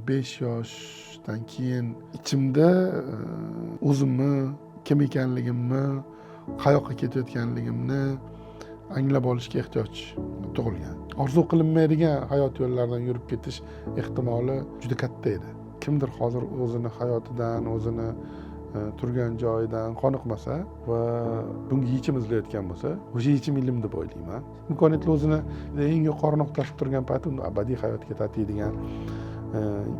5 yoshdan keyin ichimda o'zimni kim ekanligimni, qayoqqa ketayotganligimni anglab olishga ehtiyoj tug'ilgan. Orzu qilinmaydigan hayot yo'llaridan yurib ketish ehtimoli juda katta edi. Kimdir hozir o'zini hayotidan, o'zini turgan joyidan qoniqmasa va bunga yechim izlayotgan bo'lsa, o'sha yechim ilm deb o'ylayman. Imkoniyatli o'zini eng yuqori nuqtasida turgan payti unda abadiy hayotga tatiydigan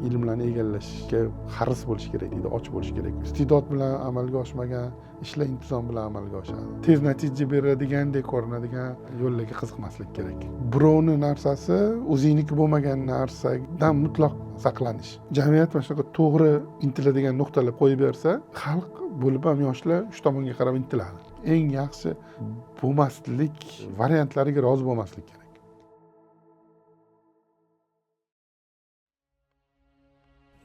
ilmlarni egallashga haris bo'lish kerak deydi, och bo'lish kerak. Iste'dod bilan amalga oshmagan ishlar intizom bilan amalga oshadi. Tez natija beradigandek ko'rinadigan yo'llarga qiziqmaslik kerak. Birovni narsasi o'zingniki bo'lmagan narsadan mutlaq saqlanish. Jamiyat mana shunaqa to'g'ri intiladigan nuqtalar qo'yib bersa, xalq bo'lib ham yoshlar shu tomonga qarab intiladi. Eng yaxshi bo'lmaslik variantlariga rozi bo'lmaslik kerak.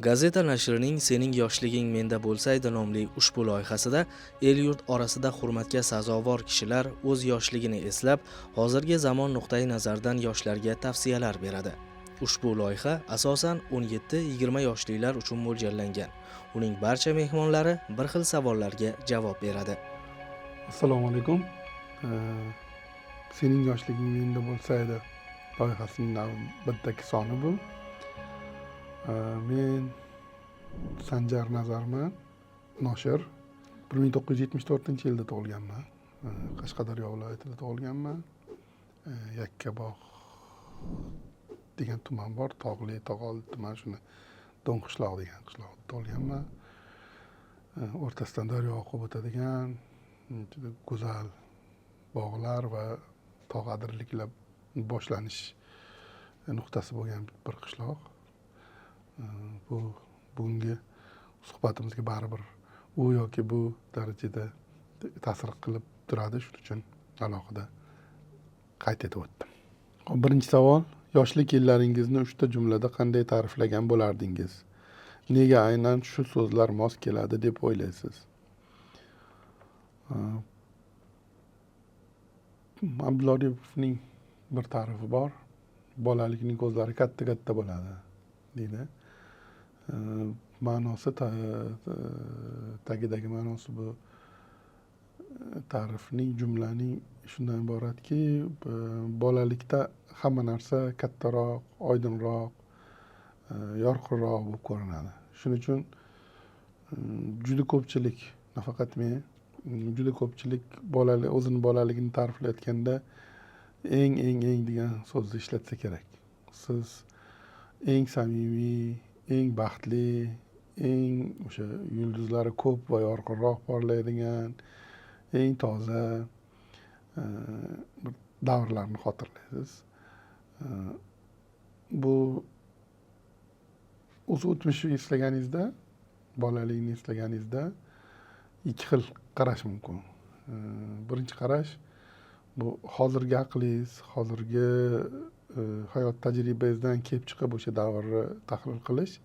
Gazeta nashrining Sening yoshliging menda bo'lsaydi nomli ushbu loyihasida el-yurt orasida hurmatga sazovor kishilar o'z yoshligini eslab, hozirgi zamon nuqtai nazaridan yoshlarga tavsiyalar beradi. Ushbu loyiha asosan 17-20 yoshlilar uchun mo'ljallangan. Uning barcha mehmonlari bir xil savollarga javob beradi. Assalomu alaykum. Sening yoshliging menda bo'lsaydi loyihasining bittaki soni bu. Men Sanjar Nazarman, noshir. 1974-yilda tug'ilganman. Qashqadaryo viloyatida tug'ilganman. Yakkabog' degan tuman bor, Tog'li, Tog'ol tuman, shuni Do'ngqishloq degan qishloqda tug'ilganman. O'rtasidan daryo oqib o'tadigan, juda go'zal bog'lar va tog' adirliklar boshlanish nuqtasi bo'lgan bir qishloq. Bugungi suhbatimizga baribir u yoki bu darajada ta'sir qilib turadi, shuning uchun alohida qayd etib o'tdim. Birinchi savol: yoshlik yillaringizni 3 ta jumlada qanday ta'riflagan bo'lardingiz? Nega aynan shu so'zlar mos keladi deb o'ylaysiz? Abdulla Oripovning bir ta'rifi bor. Bolalikning ko'zlari katta-katta bo'ladi deydi. Ma'nosi tagidagi ma'nosi bu ta'rifning, jumlaning shundan iboratki, bolalikda hamma narsa kattaroq, oydinroq, yorqinroq bo'lib ko'rinadi. Shuning uchun juda ko'pchilik, nafaqat men, juda ko'pchilik o'zini bolaligini ta'riflayotganda eng degan so'zni ishlatsa kerak. Siz eng samimiy, eng baxtli, eng o'sha yulduzlari ko'p va yorqinroq porlaydigan, eng toza bir davrlarni xotirlaysiz. Bu o'z o'tmishni eslaganingizda, bolalikni eslaganingizda ikki xil qarash mumkin. Birinchi qarash bu hozirgi aqlingiz, hozirgi hayot tajribangizdan kelib chiqib o'sha davrni tahlil qilish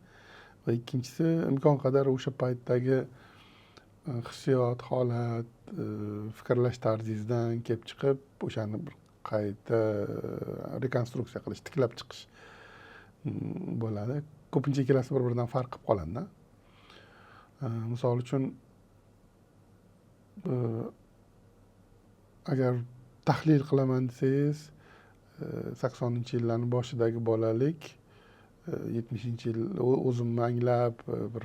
va ikkinchisi imkon qadar o'sha paytdagi hissiyot, holat, fikrlash tarzingizdan kelib chiqib o'shani bir qayta rekonstruksiya qilish, tiklab chiqish bo'ladi. Ko'pincha ikkalasi bir-biridan farq qilib qoladi-da. Misol uchun agar tahlil qilaman desangiz, 80-yillarning boshidagi bolalik, 70-yil o'zimni anglab bir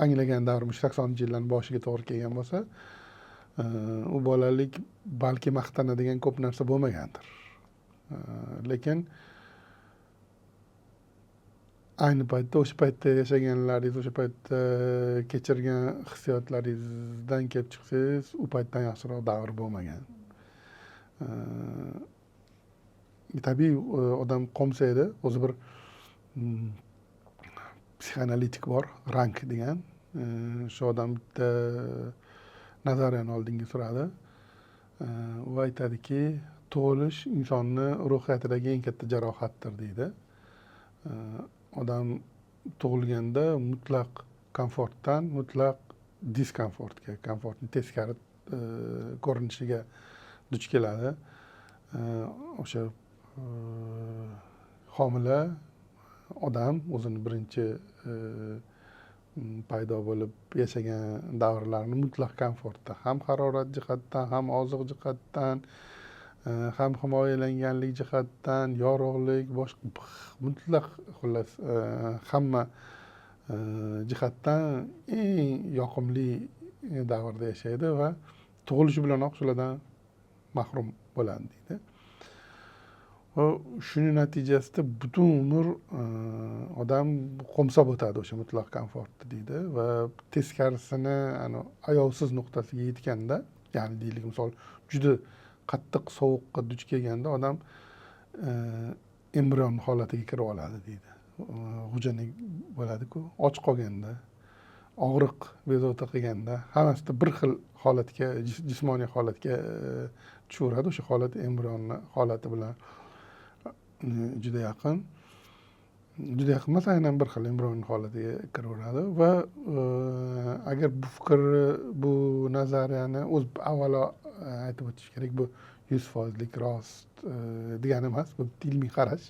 anglagan davrim 80-yillarning boshiga to'g'ri kelgan bo'lsa, u bolalik balki maqtanadigan ko'p narsa bo'lmagandir. Lekin ayni paytda o'sha paytda yashaganlaringiz, o'sha paytda kechirgan hissiyotlaringizdan kelib chiqsangiz, u paytdan yaxshiroq davr bo'lmagan. Tabiiy odam qo'msaydi. O'zi bir psixoanalitik bor, Rank degan. Shu odam bitta nazariyani oldinga suradi. U aytadiki, tug'ilish insonni ruhiyatidagi eng katta jarohatdir deydi. Odam tug'ilganda mutlaq komfortdan mutlaq diskomfortga, komfortni teskari ko'rinishiga duch keladi. O'sha homila odam o'zini birinchi paydo bo'lib yashagan davrlarni mutlaq komfortda, ham harorat jihatdan, ham oziq jihatdan, ham himoyalanganlik jihatdan, yorug'lik, boshqa mutlaq xullas hamma jihatdan eng yoqimli davrda yashaydi va tug'ilishi bilanoq shulardan mahrum bo'ladi deydi. Va shuni natijasida butun umr odam qo'msab o'tadi o'sha mutlaq komfortni deydi va teskarisini ayovsiz nuqtasiga yetganda, ya'ni deylik misol juda qattiq sovuqqa duch kelganda odam embrion holatiga kirib oladi deydi. G'ujanak bo'ladi-ku, och qolganda, og'riq bezovta qilganda hammasida bir xil holatga, jismoniy holatga tushaveradi. O'sha holat embrion holati bilan juda yaqin emas, aynan bir xil embrion holatiga kiraveradi va agar bu fikr, bu nazariyani avvalo aytib o'tish kerak, bu 100% rost degani emas, bu ilmiy qarash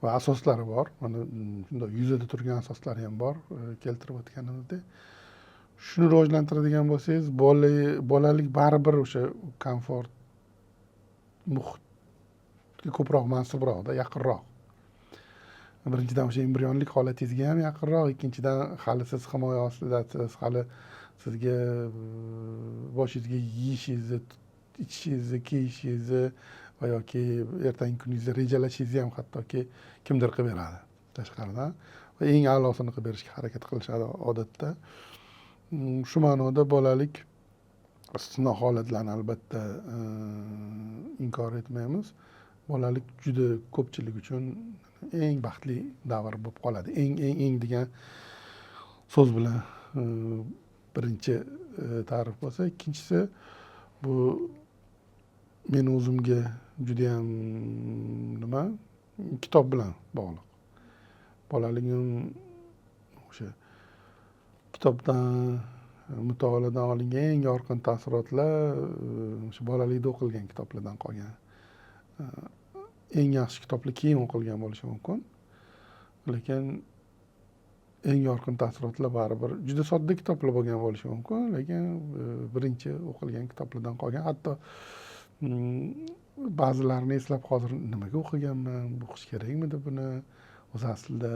va asoslari bor. Mana shunday yuzada turgan asoslari ham bor, keltirib o'tganimizdek. Shuni rivojlantiradigan bo'lsangiz, bolalik baribir o'sha komfort muhitga ko'proq mansubroqda, yaqinroq. Birinchidan o'sha embrionlik holatingizga ham yaqinroq, ikkinchidan hali siz himoya ostidasiz, hali sizga boshingizga yeyishingizni, ichishingizni, kiyishingizni va yoki ertangi kuningizni rejalashingizni ham hattoki kimdir qilib beradi tashqaridan va eng a'losini qilib berishga harakat qilishadi odatda. Shu ma'noda bolalik istisno holatlarni albatta inkor etmaymiz. Bolalik juda ko'pchilik uchun eng baxtli davr bo'lib qoladi. Eng degan so'z bilan birinchi ta'rif bo'lsa, ikkinchisi bu men o'zimga judayam kitob bilan bog'liq. Bolaligim o'sha kitobdan, mutolaadan olingan eng yorqin taassurotlar o'sha bolalikda o'qilgan kitoblardan qolgan. Eng yaxshi kitoblar keyin o'qilgan bo'lishi mumkin, lekin eng yorqin taassurotlar baribir juda sodda kitoblar bo'lgan bo'lishi mumkin, lekin birinchi o'qilgan kitoblardan qolgan. Hatto ba'zilarini eslab hozir nimaga o'qiganman, o'qish kerakmidi buni, o'zi aslida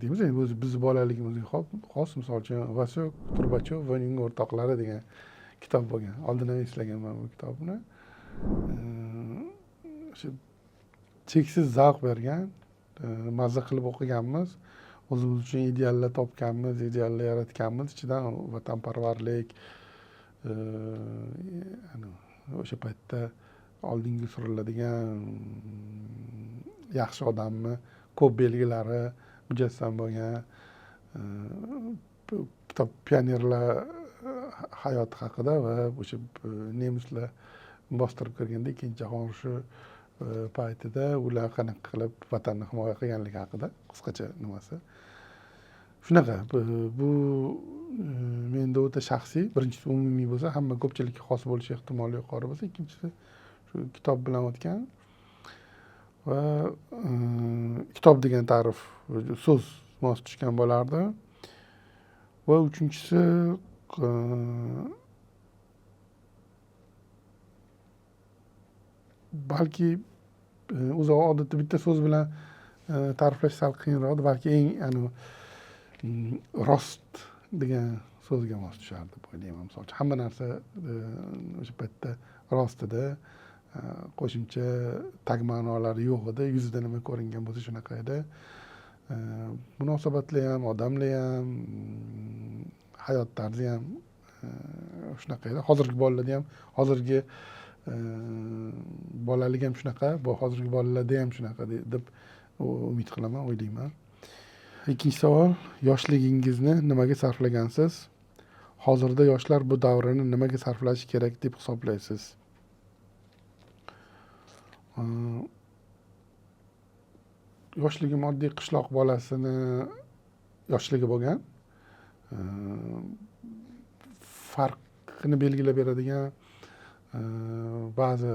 deymiz, o'zi biz bolaligimizga xos, misol uchun Vasyok Turbachov va uning o'rtoqlari degan kitob bo'lgan. Oldin ham eslaganman bu kitobni. O'sha cheksiz zavq bergan, mazza qilib o'qiganmiz, o'zimiz uchun ideallar topganmiz, ideallar yaratganmiz, ichidan vatanparvarlik, o'sha paytda oldinga suriladigan yaxshi odamni ko'p belgilari mujassam bo'lgan kitob pionerlar hayoti haqida va o'sha nemislar bostirib kirganda Ikkinchi jahon urushi paytida ular qanaqa qilib vatanni himoya qilganligi haqida qisqacha nimasi. Shunaqa, bu menda o'ta shaxsiy, birinchisi umumiy bo'lsa, hamma ko'pchilikka xos bo'lishi ehtimoli yuqori bo'lsa, ikkinchisi shu kitob bilan o'tgan va kitob degan ta'rif so'z mos tushgan bo'lardi. Va uchinchisi balki o'zi odatda bitta so'z bilan ta'riflash sal qiyinroq, balki eng rost degan so'zga mos tushardi deb o'ylayman. Misol uchun hamma narsa o'sha paytda rost edi, qo'shimcha tag ma'nolari yo'q edi, yuzida nima ko'ringan bo'lsa shunaqa edi. Munosabatlar ham, odamlar ham, hayot tarzi ham shunaqa edi. Hozirgi bolalarda ham, hozirgi bolalik ham shunaqa, bu hozirgi bolalarda ham shunaqa deb umid qilaman, o'ylayman. Ikkinchi savol, yoshligingizni nimaga sarflagansiz? Hozirda yoshlar bu davrani nimaga sarflashi kerak deb hisoblaysiz? Yoshligi oddiy qishloq bolasini yoshligi bo'lgan. Farqini belgilab beradigan ba'zi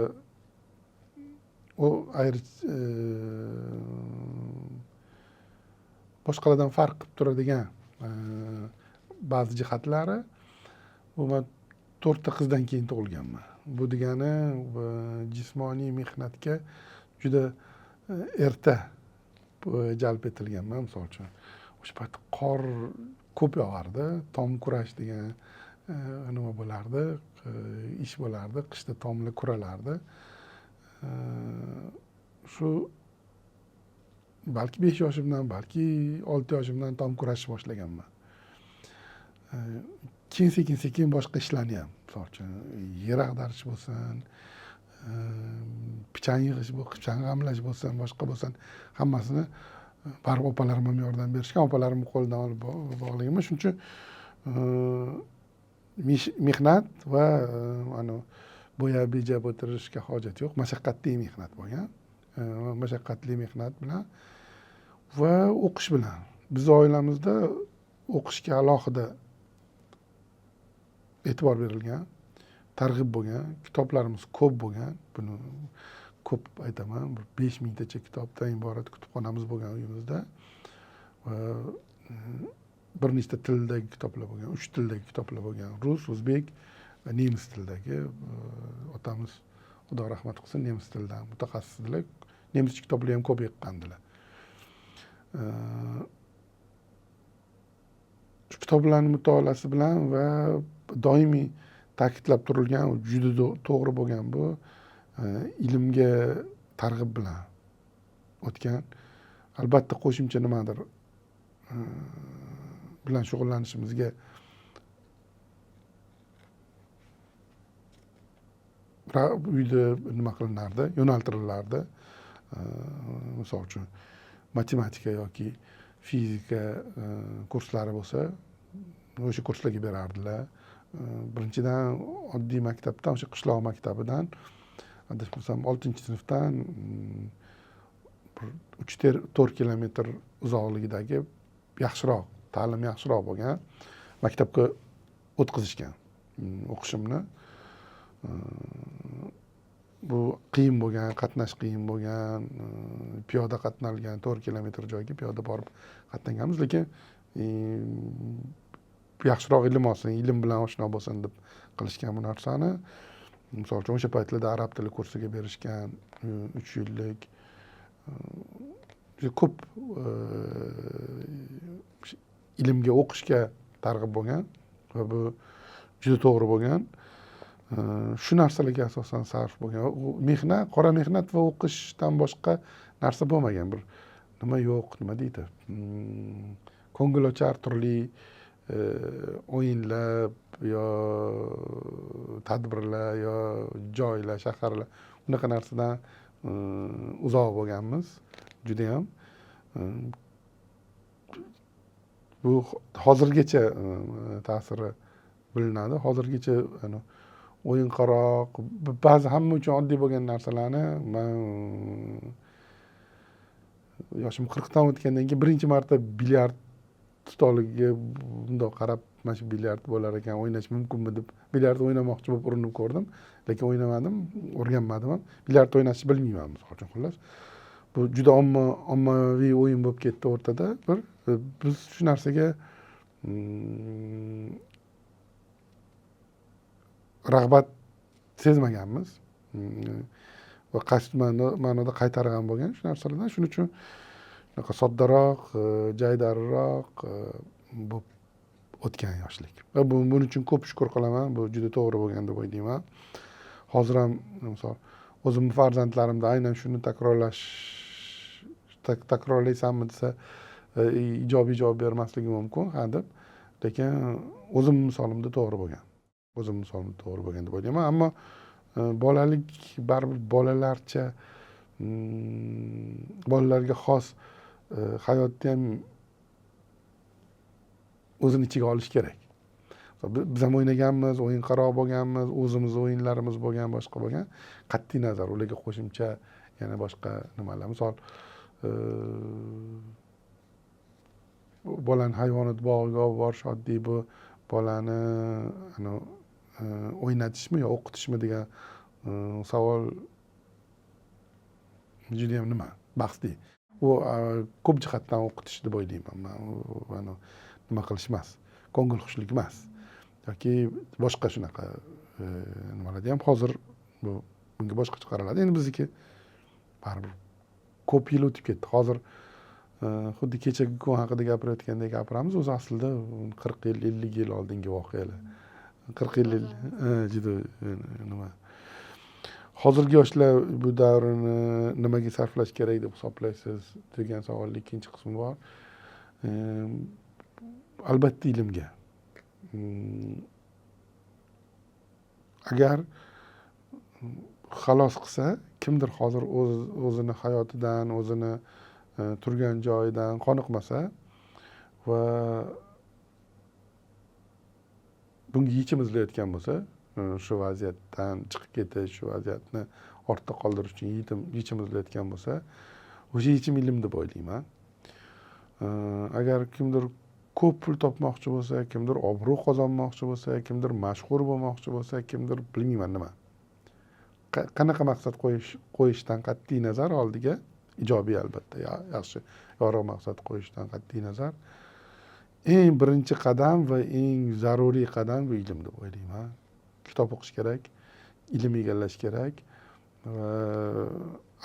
boshqalardan farq qilib turadigan ba'zi jihatlari, man 4 qizdan keyin tug'ilganman. Bu degani jismoniy mehnatga juda erta jalb etilganman. Misol uchun o'sha payt qor ko'p yog'ardi, tom kurash degan nima bo'lardi, ish bo'lardi, qishda tomlar kuralardi. Shu balki 5 yoshimdan, balki 6 yoshimdan tom kurashni boshlaganman. Keyin sekin boshqa ishlarni ham, misol uchun yer ag'darish bo'lsin, pichan yig'ish, pichan g'amlash bo'lsin, boshqa bo'lsin, hammasini baribir opalarim ham yordam berishgan. Opalarimni qo'lidan olib bog'laganman. Shuning uchun mehnat va bo'yab bejab o'tirishga hojat yo'q. Mashaqqatli mehnat bo'lgan. Mashaqqatli mehnat bilan va o'qish bilan. Bizni oilamizda o'qishga alohida e'tibor berilgan, targ'ib bo'lgan, kitoblarimiz ko'p bo'lgan. Buni ko'p aytaman, 5000 tacha kitobdan iborat kutubxonamiz bo'lgan uyimizda. Va bir nechta tildagi kitoblar bo'lgan, 3 tildagi kitoblar bo'lgan. Rus, o'zbek va nemis tilidagi. Otamiz Xudo rahmat qilsin, nemis tilidan mutaxassislar. Nemischa kitoblar ham ko'p yiqqandilar. Shu kitoblarning mutolaasi bilan va doimiy ta'kidlab turilgan, juda to'g'ri bo'lgan bu ilmga targ'ib bilan o'tgan. Albatta qo'shimcha nimadir bilan shug'ullanishimizga uyda nima qilinardi, yo'naltirilardi. Misol uchun matematika yoki fizika kurslari bo'lsa, o'sha kurslarga berardilar. Birinchidan oddiy maktabdan, o'sha qishloq maktabidan, adashmasam 6-sinfdan 3-4 kilometr uzoqligidagi yaxshiroq, ta'lim yaxshiroq bo'lgan maktabga o'tkazishgan o'qishimni. Bu qiyin bo'lgan, qatnash qiyin bo'lgan, piyoda qatnalgan, 4 kilometr joyga piyoda borib qatnaganmiz, lekin yaxshiroq ilm olsin, ilm bilan oshno bo'lsin deb qilishgan bu narsani. Misol uchun o'sha paytlarda arab tili kursiga berishgan 3 yillik ko'p ilmga, o'qishga targ'ib bo'lgan va bu juda to'g'ri bo'lgan. Shu narsalarga asosan sarf bo'lgan. Mehnat, qora mehnat va o'qishdan boshqa narsa bo'lmagan. Bir nima yo'q, nima deydi? Ko'ngilochar turli o'yinlar yo tadbirlar yo joylar, shaharlar, unaqa narsadan uzoq bo'lganmiz judayam. Bu hozirgacha ta'siri bilinadi. Hozirgacha o'yinqaroq, ba'zi hamma uchun oddiy bo'lgan narsalarni men yoshim 40 dan o'tgandan keyin birinchi marta bilyard stoliga bundoq qarab, mana shu bilyard bo'lar ekan, o'ynash mumkinmi deb bilyard o'ynamoqchi bo'lib urinib ko'rdim, lekin o'ynamadim, o'rganmadim ham. Bilyard o'ynashni bilmayman, misol uchun. Xullas, bu juda ommaviy o'yin bo'lib ketdi o'rtada. Biz shu narsaga rag'bat sezmaganmiz va qaysi ma'noda qaytargan bo'lgan shu narsalardan. Shuning uchun shunaqa soddaroq, jaydariroq bo'lib o'tgan yoshlik. Va buning uchun ko'p shukr qilaman. Bu juda to'g'ri bo'lgan deb o'ylayman. Hozir ham misol o'zimning farzandlarimda aynan shuni takrorlaysanmi desa ijobiy javob bermasligi mumkin, ha deb. Lekin o'zim misolimda to'g'ri bo'lgan. O'zim misolimda to'g'ri bo'lgan deb o'ylayman. Ammo bolalik baribir bolalarcha, bolalarga xos hayotni ham o'zini ichiga olish kerak. Biz ham o'ynaganmiz, o'yinqaroq bo'lganmiz, o'zimiz o'yinlarimiz bo'lgan, boshqa bo'lgan. Qat'iy nazar, ularga qo'shimcha yana boshqa nimalar. Misol bolani hayvonot bog'iga olib borish oddiy, bu bolani o'ynatishmi yo o'qitishmi degan savol judayam bahsli. U ko'p jihatdan o'qitish deb o'ylayman man. U nima qilish emas, ko'ngilxushlik emas yoki boshqa shunaqa nimalarda ham hozir bunga boshqacha qaraladi. Endi bizniki baribir ko'p yil o'tib ketdi. Hozir xuddi kechagi kun haqida gapirayotgandek gapiramiz. O'zi aslida 40 yil, 50 yil oldingi voqealar. 40 yil juda nima. Hozirgi yoshlar bu davrini nimaga sarflash kerak deb hisoblaysiz degan savolning ikkinchi qismi bor. Albatta ilmga. Agar xalos qilsa, kimdir hozir o'zini hayotidan, o'zini turgan joyidan qoniqmasa va bunga yechim izlayotgan bo'lsa, shu vaziyatdan chiqib ketish, shu vaziyatni ortda qoldirish uchun yechim izlayotgan bo'lsa, o'sha yechim ilm deb o'ylayman. Agar kimdir ko'p pul topmoqchi bo'lsa, kimdir obro' qozonmoqchi bo'lsa, kimdir mashhur bo'lmoqchi bo'lsa, kimdir bilmayman nima. Qanaqa maqsad qo'yishdan qat'iy nazar oldiga ijobiy albatta, yaxshi, yorug' maqsad qo'yishdan qat'iy nazar eng birinchi qadam va eng zaruriy qadam bu ilm deb o'ylayman. Kitob o'qish kerak, ilm egallash kerak va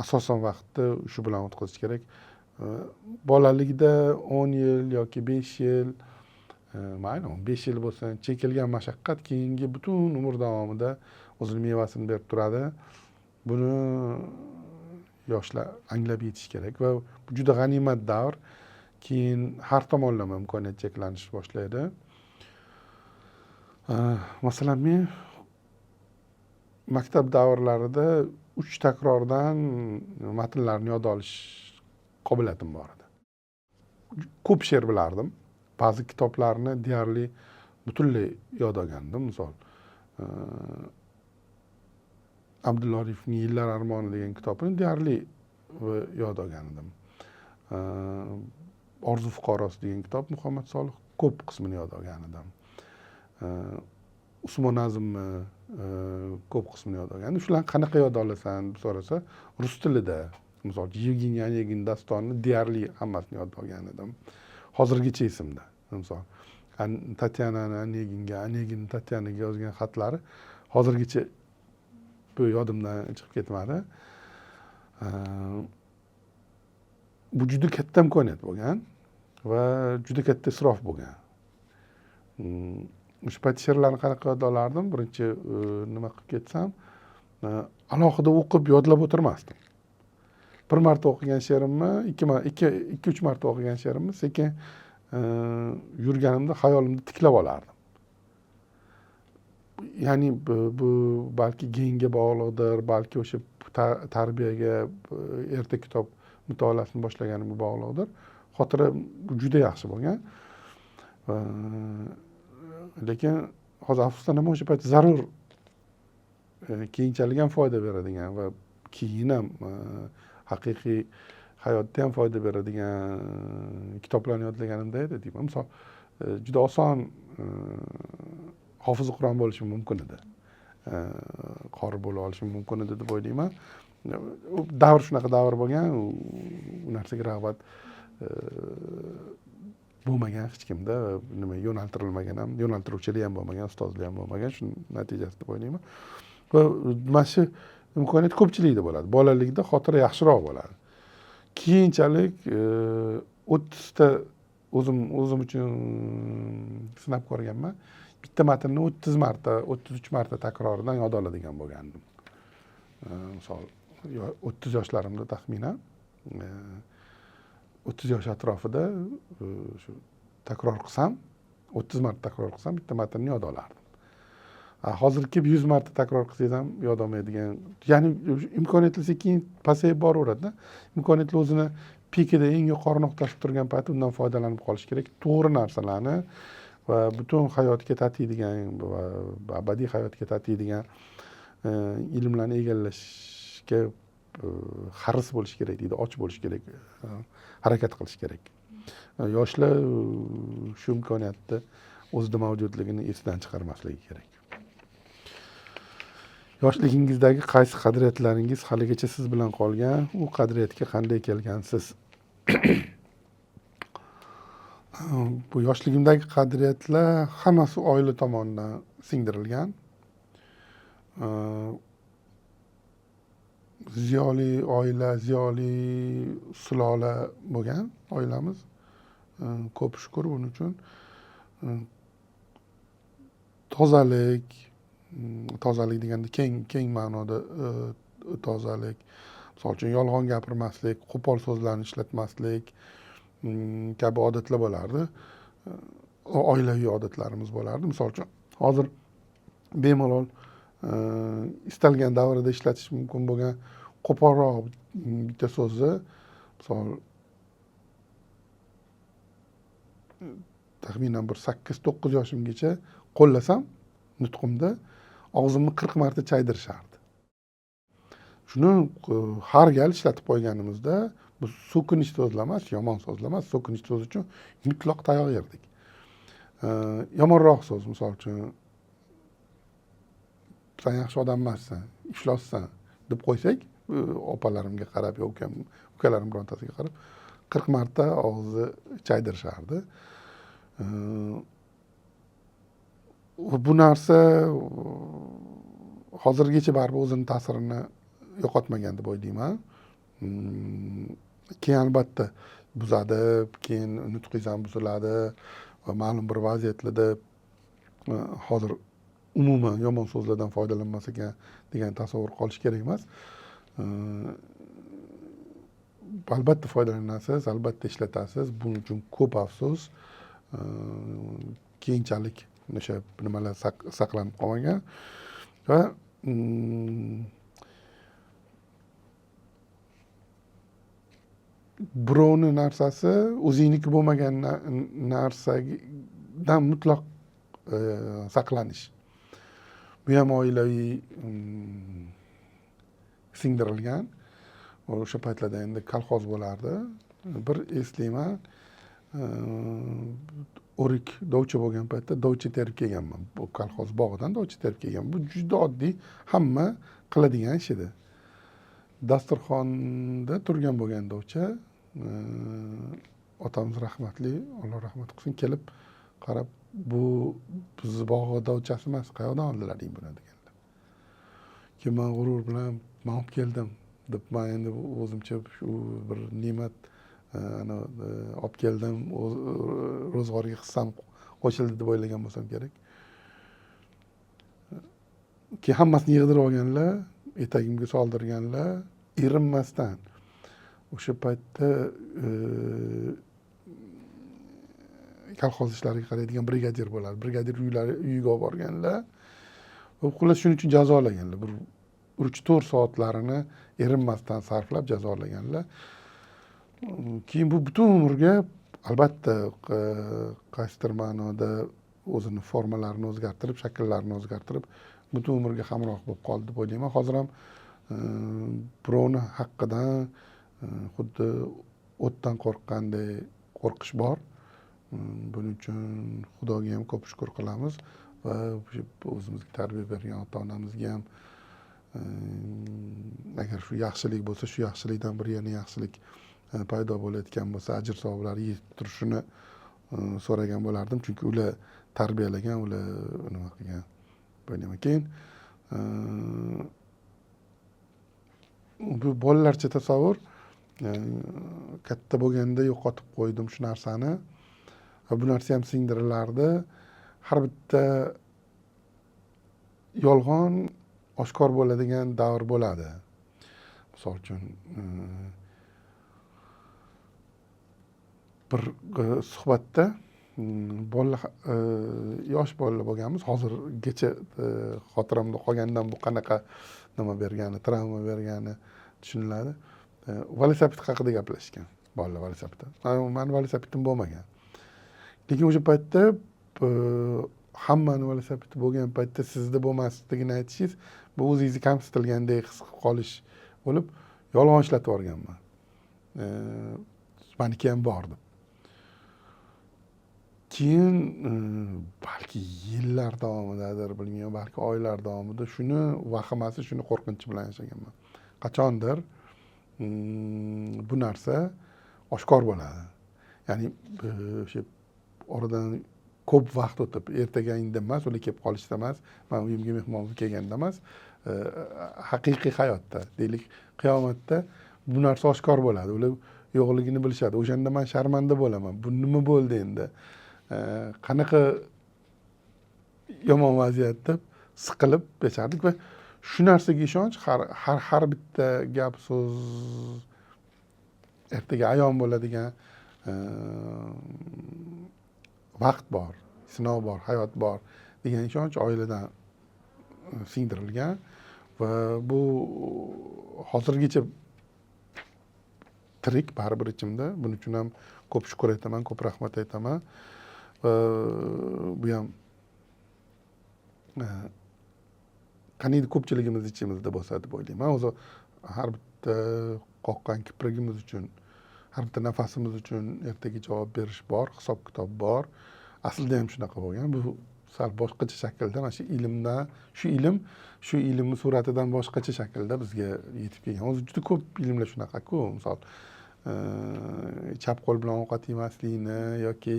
asosan vaqtni shu bilan o'tkazish kerak. Bolaligida 10 yil yoki 5 yil, mayli 5 yil bo'lsa, chekilgan mashaqqat keyingi butun umr davomida o'zini mevasini berib turadi. Buni yoshlar anglab yetish kerak va bu juda g'animat davr. Keyin har tomonlama imkoniyat cheklanish boshlaydi. Masalan, men maktab davrlarida 3 takrordan matnlarni yod olish qobiliyatim bor edi. Ko'p she'r bilardim. Ba'zi kitoblarni deyarli butunlay yod olgandim. Misol, Abdulla Orifning Yillar armoni degan kitobini deyarli yod olgan edim. Orzu fuqarosi degan kitob Muhammad Solih ko'p qismini yod olgan edim. Usmon Azimni ko'p qismini yod olgan. Shularni qanaqa yod olasan deb so'rasa, rus tilida, misol Yevgeniy Onegin dastonni deyarli hammasini yod olgan edim. Hozirgacha esimda. Misol Tatyana Onegin Tatyanaga yozgan xatlari hozirgacha bu yodimdan chiqib ketmadi. Bu juda katta imkoniyat bo'lgan va juda katta isrof bo'lgan. O'sha payt she'rlarni qanaqa yod olardim? Birinchi nima qilib ketsam, alohida o'qib yodlab o'tirmasdim. Bir marta o'qigan she'rimni, 2-3 marta o'qigan she'rimni sekin yurganimda xayolimda tiklab olardim. Ya'ni bu balki genga bog'liqdir, balki o'sha tarbiyaga erta kitob mutolaasini boshlaganimga bog'liqdir. Xotira juda yaxshi bo'lgan. Lekin hozir afsusdan ham o'sha payt zarur keyinchalik ham foyda beradigan va keyin ham haqiqiy hayotda ham foyda beradigan kitoblarni yodlaganimda edi deyman. Misol, juda oson hofiz Qur'on bo'lishim mumkin edi. Qori bo'la olishim mumkin edi deb o'ylayman. Davr shunaqa davr bo'lgan, u narsaga rag'bat bo'lmagan hech kimda, nima yo'naltirilmagan ham, yo'naltiruvchilar ham bo'lmagan, ustozlar ham bo'lmagan, shu natijasi deb o'ylayman. Va mana shu imkoniyat ko'pchilikda bo'ladi. Bolalikda xotira yaxshiroq bo'ladi. Keyinchalik 30 ta o'zim uchun sinab ko'rganman. Bitta matnni 30 marta, 33 marta takroridan yod oladigan bo'lgandim. Misol 30 yoshlarimda taxminan 30 yosh atrofida shu takror qilsam, 30 marta takror qilsam bitta matnni yod olardim. Hozir kelib 100 marta takror qilsangiz ham yod olmaydigan, ya'ni imkoniyatlar sekin pasayib boraveradi. Imkoniyatlar o'zini pikida eng yuqori nuqtasida turgan paytda undan foydalanib qolish kerak. To'g'ri narsalarni va butun hayotga tatiydigan va abadiy hayotga tatiydigan ilmlarni egallashga haris bo'lish kerak deydi, och bo'lish kerak, harakat qilish kerak. Yoshlar shu imkoniyatni o'zida mavjudligini esdan chiqarmasligi kerak. Yoshligingizdagi qaysi qadriyatlaringiz haligacha siz bilan qolgan? U qadriyatga qanday kelgansiz? Bu yoshligimdagi qadriyatlar hammasi oila tomonidan singdirilgan. Ziyoli oila, ziyoli sulola bo'lgan oilamiz. Ko'p shukr buning uchun. Tozalik deganda keng ma'noda tozalik. Misol uchun yolg'on gapirmaslik, qo'pol so'zlarni ishlatmaslik kabi odatlar bo'lardi. Oilaviy odatlarimiz bo'lardi. Misol uchun hozir bemalol istalgan davrada ishlatish mumkin bo'lgan qo'polroq bitta so'zni, misol taxminan bir 8-9 yoshimgacha qo'llasam nutqimda og'zimni 40 marta chaydirishardi. Shuni har gal ishlatib qo'yganimizda bu so'kinish so'zlar emas, yomon so'zlar emas, so'kinish so'z uchun mutlaq tayoq yerdik. Yomonroq so'z, misol uchun sen yaxshi odam emassan, iflossan deb qo'ysak, opalarimga qarab yo ukalarim birontasiga qarab 40 marta og'zi chaydirishardi. Bu narsa hozirgacha baribir o'zini ta'sirini yo'qotmagan deb o'ylayman. Keyin albatta buzadi, keyin nutqingiz ham buziladi va ma'lum bir vaziyatlarda hozir umuman yomon so'zlardan foydalanmas ekan degan tasavvur qolishi kerak emas. Albatta foydalanasiz, albatta ishlatasiz. Buning uchun ko'p afsus. Keyinchalik o'sha nimalar saqlanib qolmagan va birovni narsasi o'zingniki bo'lmagan narsadan mutlaq saqlanish. Bu ham oilaviy singdirilgan. O'sha paytlarda endi kolxoz bo'lardi. Bir eslayman, o'rik dovcha bo'lgan paytda dovcha terib kelganman. Bu kolxoz bog'idan dovcha terib kelgan. Bu juda oddiy, hamma qiladigan ish edi. Dasturxonda turgan bo'lgan dovcha, otamiz rahmatli, Alloh rahmat qilsin, kelib qarab, bu bizni bog' dovchasi emas, qayoqdan oldilaring buni deganlar. Keyin men g'urur bilan men olib keldim deb, men endi o'zimcha shu bir ne'mat olib keldim, ro'zg'orga hissam qo'shildi deb o'ylagan bo'lsam kerak. Keyin hammasini yig'dirib olganlar, etagimga soldirganlar, erinmasdan. O'sha paytda kolxoz ishlariga qaraydigan brigadir bo'ladi. Brigadir uyiga olib borganlar. Xullas shuning uchun jazolaganlar. Bir 3-4 soatlarini erinmasdan sarflab jazolaganlar. Keyin bu butun umrga albatta qaysidir ma'noda o'zini formalarini o'zgartirib, shakllarini o'zgartirib, butun umrga hamroh bo'lib qoldi deb o'ylayman. Hozir ham birovni haqqidan xuddi o'tdan qo'rqqanday qo'rqish bor. Buning uchun Xudoga ham ko'p shukr qilamiz va o'zimizga tarbiya bergan ota-onamizga ham agar shu yaxshilik bo'lsa, shu yaxshilikdan bir yana yaxshilik paydo bo'layotgan bo'lsa, ajr savoblari yetib turishini so'ragan bo'lardim. Chunki ular tarbiyalagan, ular nima qilgan bo'layman. Keyin bu bolalarcha tasavvur, katta bo'lganda yo'qotib qo'ydim shu narsani. Va bu narsa ham singdirilardi. Har bitta yolg'on oshkor bo'ladigan davr bo'ladi. Misol uchun bir suhbatda yosh bolalar bo'lganmiz. Hozirgacha xotiramda qolgandan bu qanaqa nima bergani, travma bergani tushuniladi. Velosiped haqida gaplashgan. Bolalar velosipedi. Mani velosipedim bo'lmagan. Lekin o'sha paytda hammani velosipedi bo'lgan paytda sizda bo'lmasligini aytishingiz, bu o'zingizni kamsitilgandek his qilib qolish bo'lib, yolg'on ishlatib yuborganman. Meniki ham bor deb. keyin balki yillar davomidadir, bilmayman, balki oylar davomida shuni vahimasi, shuni qo'rqinchi bilan yashaganman. Qachondir bu narsa oshkor bo'ladi. Ya'ni o'sha oradan ko'p vaqt o'tib, ertaga indin emas, ular kelib qolishda emas, man uyimga mehmon bo'lib kelganda emas, haqiqiy hayotda, deylik, qiyomatda bu narsa oshkor bo'ladi. Ular yo'qligini bilishadi. O'shanda man sharmanda bo'laman. Bu nima bo'ldi endi? Qanaqa yomon vaziyat deb siqilib yashardik va shu narsaga ishonch har bitta gap so'z ertaga ayon bo'ladigan vaqt bor, sinov bor, hayot bor degan ishonch oiladan singdirilgan va bu hozirgacha tirik baribir ichimda. Buning uchun ham ko'p shukr aytaman, ko'p rahmat aytaman. Bu ham qaniydi ko'pchiligimiz ichimizda bo'lsa deb o'ylayman. O'zi har bitta qoqqan kiprigimiz uchun, har bitta nafasimiz uchun ertaga javob berish bor, hisob kitob bor. Aslida ham shunaqa bo'lgan. Bu sal boshqacha shaklda, mana shu ilmdan, shu ilmni suratidan boshqacha shaklda bizga yetib kelgan. O'zi juda ko'p ilmlar shunaqa-ku, misol chap qo'l bilan ovqat yemaslikni yoki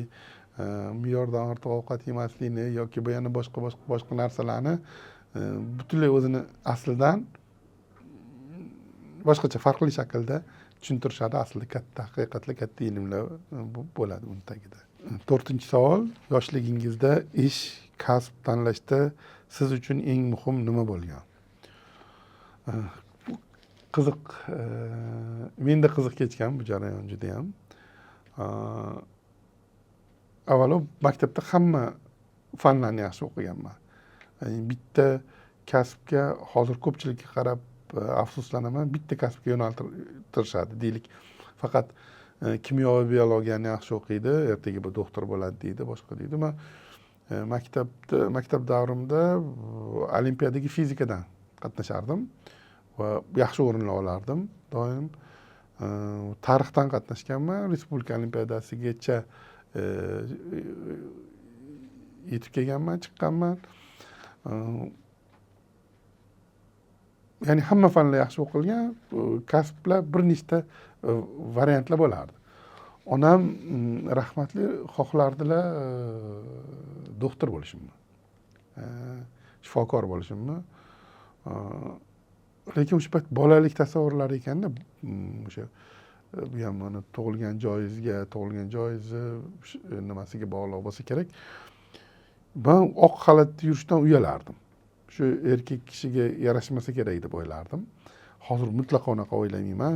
me'yordan ortiq ovqat yemaslikni yoki bu yana boshqa narsalarni butunlay o'zini aslidan boshqacha farqli shaklda tushuntirishadi. Aslida katta haqiqatli katta ilmlar bo'ladi uni tagida. 4-savol. Yoshligingizda ish, kasb tanlashda siz uchun eng muhim nima bo'lgan? Qiziq, menda qiziq kechgan bu jarayon juda ham. Avvalo maktabda hamma fanlarni yaxshi o'qiganman. Bitta kasbga hozir ko'pchilikka qarab afsuslanaman, bitta kasbga yo'naltirishadi. Deylik, faqat kimyo va biologiyani yaxshi o'qiydi, ertaga bir doktor bo'ladi deydi, boshqa deydi. Men maktab davrimda olimpiadaga fizikadan qatnashardim va yaxshi o'rinlar olardim. Doim tarixdan qatnashganman, respublika olimpiadasigacha yetib kelganman, chiqqanman. Ya'ni hamma fanlar yaxshi o'qilgan, kasblar bir nechta variantlar bo'lardi. Onam rahmatli xohlardilar doktor bo'lishimni, shifokor bo'lishimni. Lekin o'sha payt bolalik tasavvurlari ekanda, o'sha bu ham mana tug'ilgan joyizni nimasiga bog'liq bo'lsa kerak. Men oq xalatda yurishdan uyalardim. Shu erkak kishiga yarashmasa kerak deb o'ylardim. Hozir mutlaqo unaqa o'ylamayman.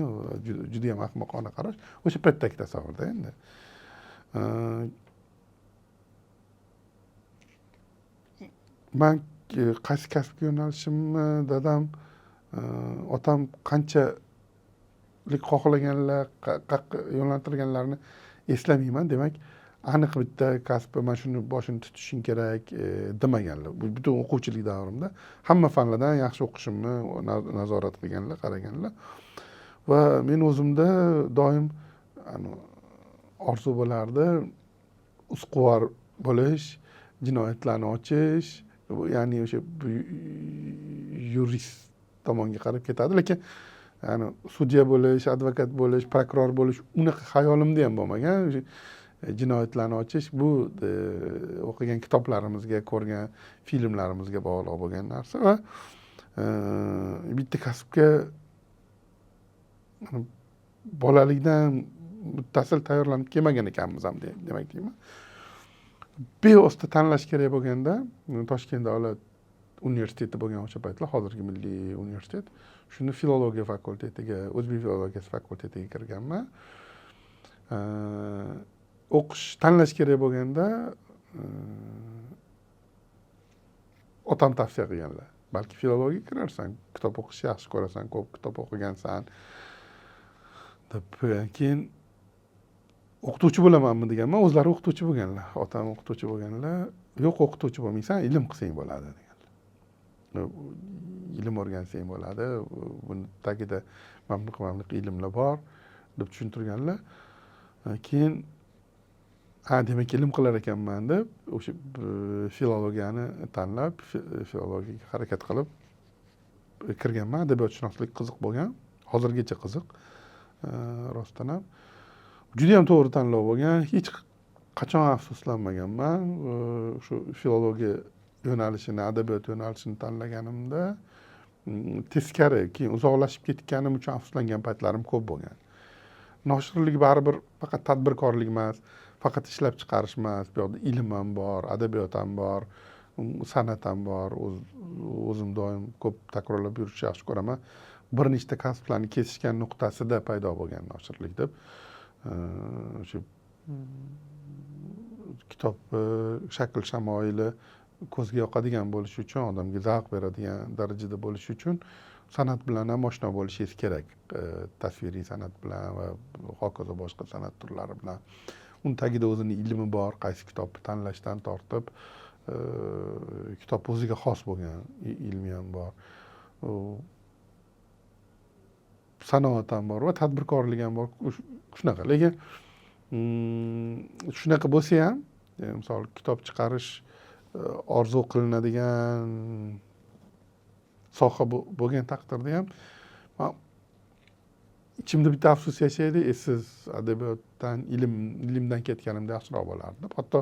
Juda ham ahmoqona qarash. O'sha paytdagi tasavvurda endi. Men qaysi kasbga yo'nalishimni dadam, otam qanchalik xohlaganlar, yo'naltirganlarini eslamayman. Demak, aniq bitta kasbga mana shuni boshini tutishing kerak demaganlar. Bu butun o'quvchilik davrimda hamma fanlardan yaxshi o'qishimni nazorat qilganlar, qaraganlar. Va men o'zimda doim orzu bo'lardi, ustuvor bo'lish, jinoyatlarni ochish, ya'ni o'sha yurist tomonga qarab ketadi. Lekin sudya bo'lish, advokat bo'lish, prokuror bo'lish unaqa hayolimda ham bo'lmagan. Jinoyatlarni ochish bu o'qigan kitoblarimizga, ko'rgan filmlarimizga bog'liq bo'lgan narsa va bitta kasbga bolalikdan muttasil tayyorlanib kelmagan ekanmiz ham demak deyman. Bevosita tanlash kerak bo'lganda Toshkent davlat universiteti bo'lgan o'sha paytlar, hozirgi Milliy universitet, shuni filologiya fakultetiga, o'zbek filologiyasi fakultetiga kirganman. O'qish tanlash kerak bo'lganda otam tavsiya qilganlar. Balki filologiyaga kirarsan, kitob o'qishni yaxshi ko'rasan, ko'p kitob o'qigansan deb. Keyin o'qituvchi bo'lamanmi deganman. O'zlari o'qituvchi bo'lganlar. Otam o'qituvchi bo'lganlar. Yo'q, o'qituvchi bo'lmaysan, ilm qilsang bo'ladi deganlar. Ilm o'rgansang bo'ladi. Buni tagida mamliq ilmlar bor deb tushuntirganlar. Keyin demak ilm qilar ekanman deb o'sha filologiyani tanlab filologiyaga harakat qilib kirganman. Adabiyotshunoslik qiziq bo'lgan, hozirgacha qiziq. Rostdan ham juda ham to'g'ri tanlov bo'lgan. Hech qachon afsuslanmaganman. Shu filologiya yo'nalishini, adabiyot yo'nalishini tanlaganimda teskari, keyin uzoqlashib ketganim uchun afsuslangan paytlarim ko'p bo'lgan. Noshirlik baribir faqat tadbirkorlik emas, faqat ishlab chiqarish emas, bu yoqda ilm ham bor, adabiyot ham bor, san'at ham bor. O'zim doim ko'p takrorlab yurishni yaxshi ko'raman. Bir nechta kasblarni kesishgan nuqtasida paydo bo'lgan noshirlik deb. Shu kitob shakl shamoili ko'zga yoqadigan bo'lishi uchun, odamga zavq beradigan darajada bo'lishi uchun san'at bilan ham oshno bo'lishingiz kerak. Tasviriy san'at bilan va hokazo boshqa san'at turlari bilan. Uni tagida o'zini ilmi bor, qaysi kitobni tanlashdan tortib, kitob o'ziga xos bo'lgan ilmi ham bor. Sanoat ham bor va tadbirkorlik ham bor. Shunaqa. Lekin shunaqa bo'lsa ham, misol kitob chiqarish orzu qilinadigan soha bo'lgan taqdirda ham ichimda bitta afsus yashaydi. Siz adabiyotdan, ilmdan ketganimda yaxshiroq bo'lardi. Hatto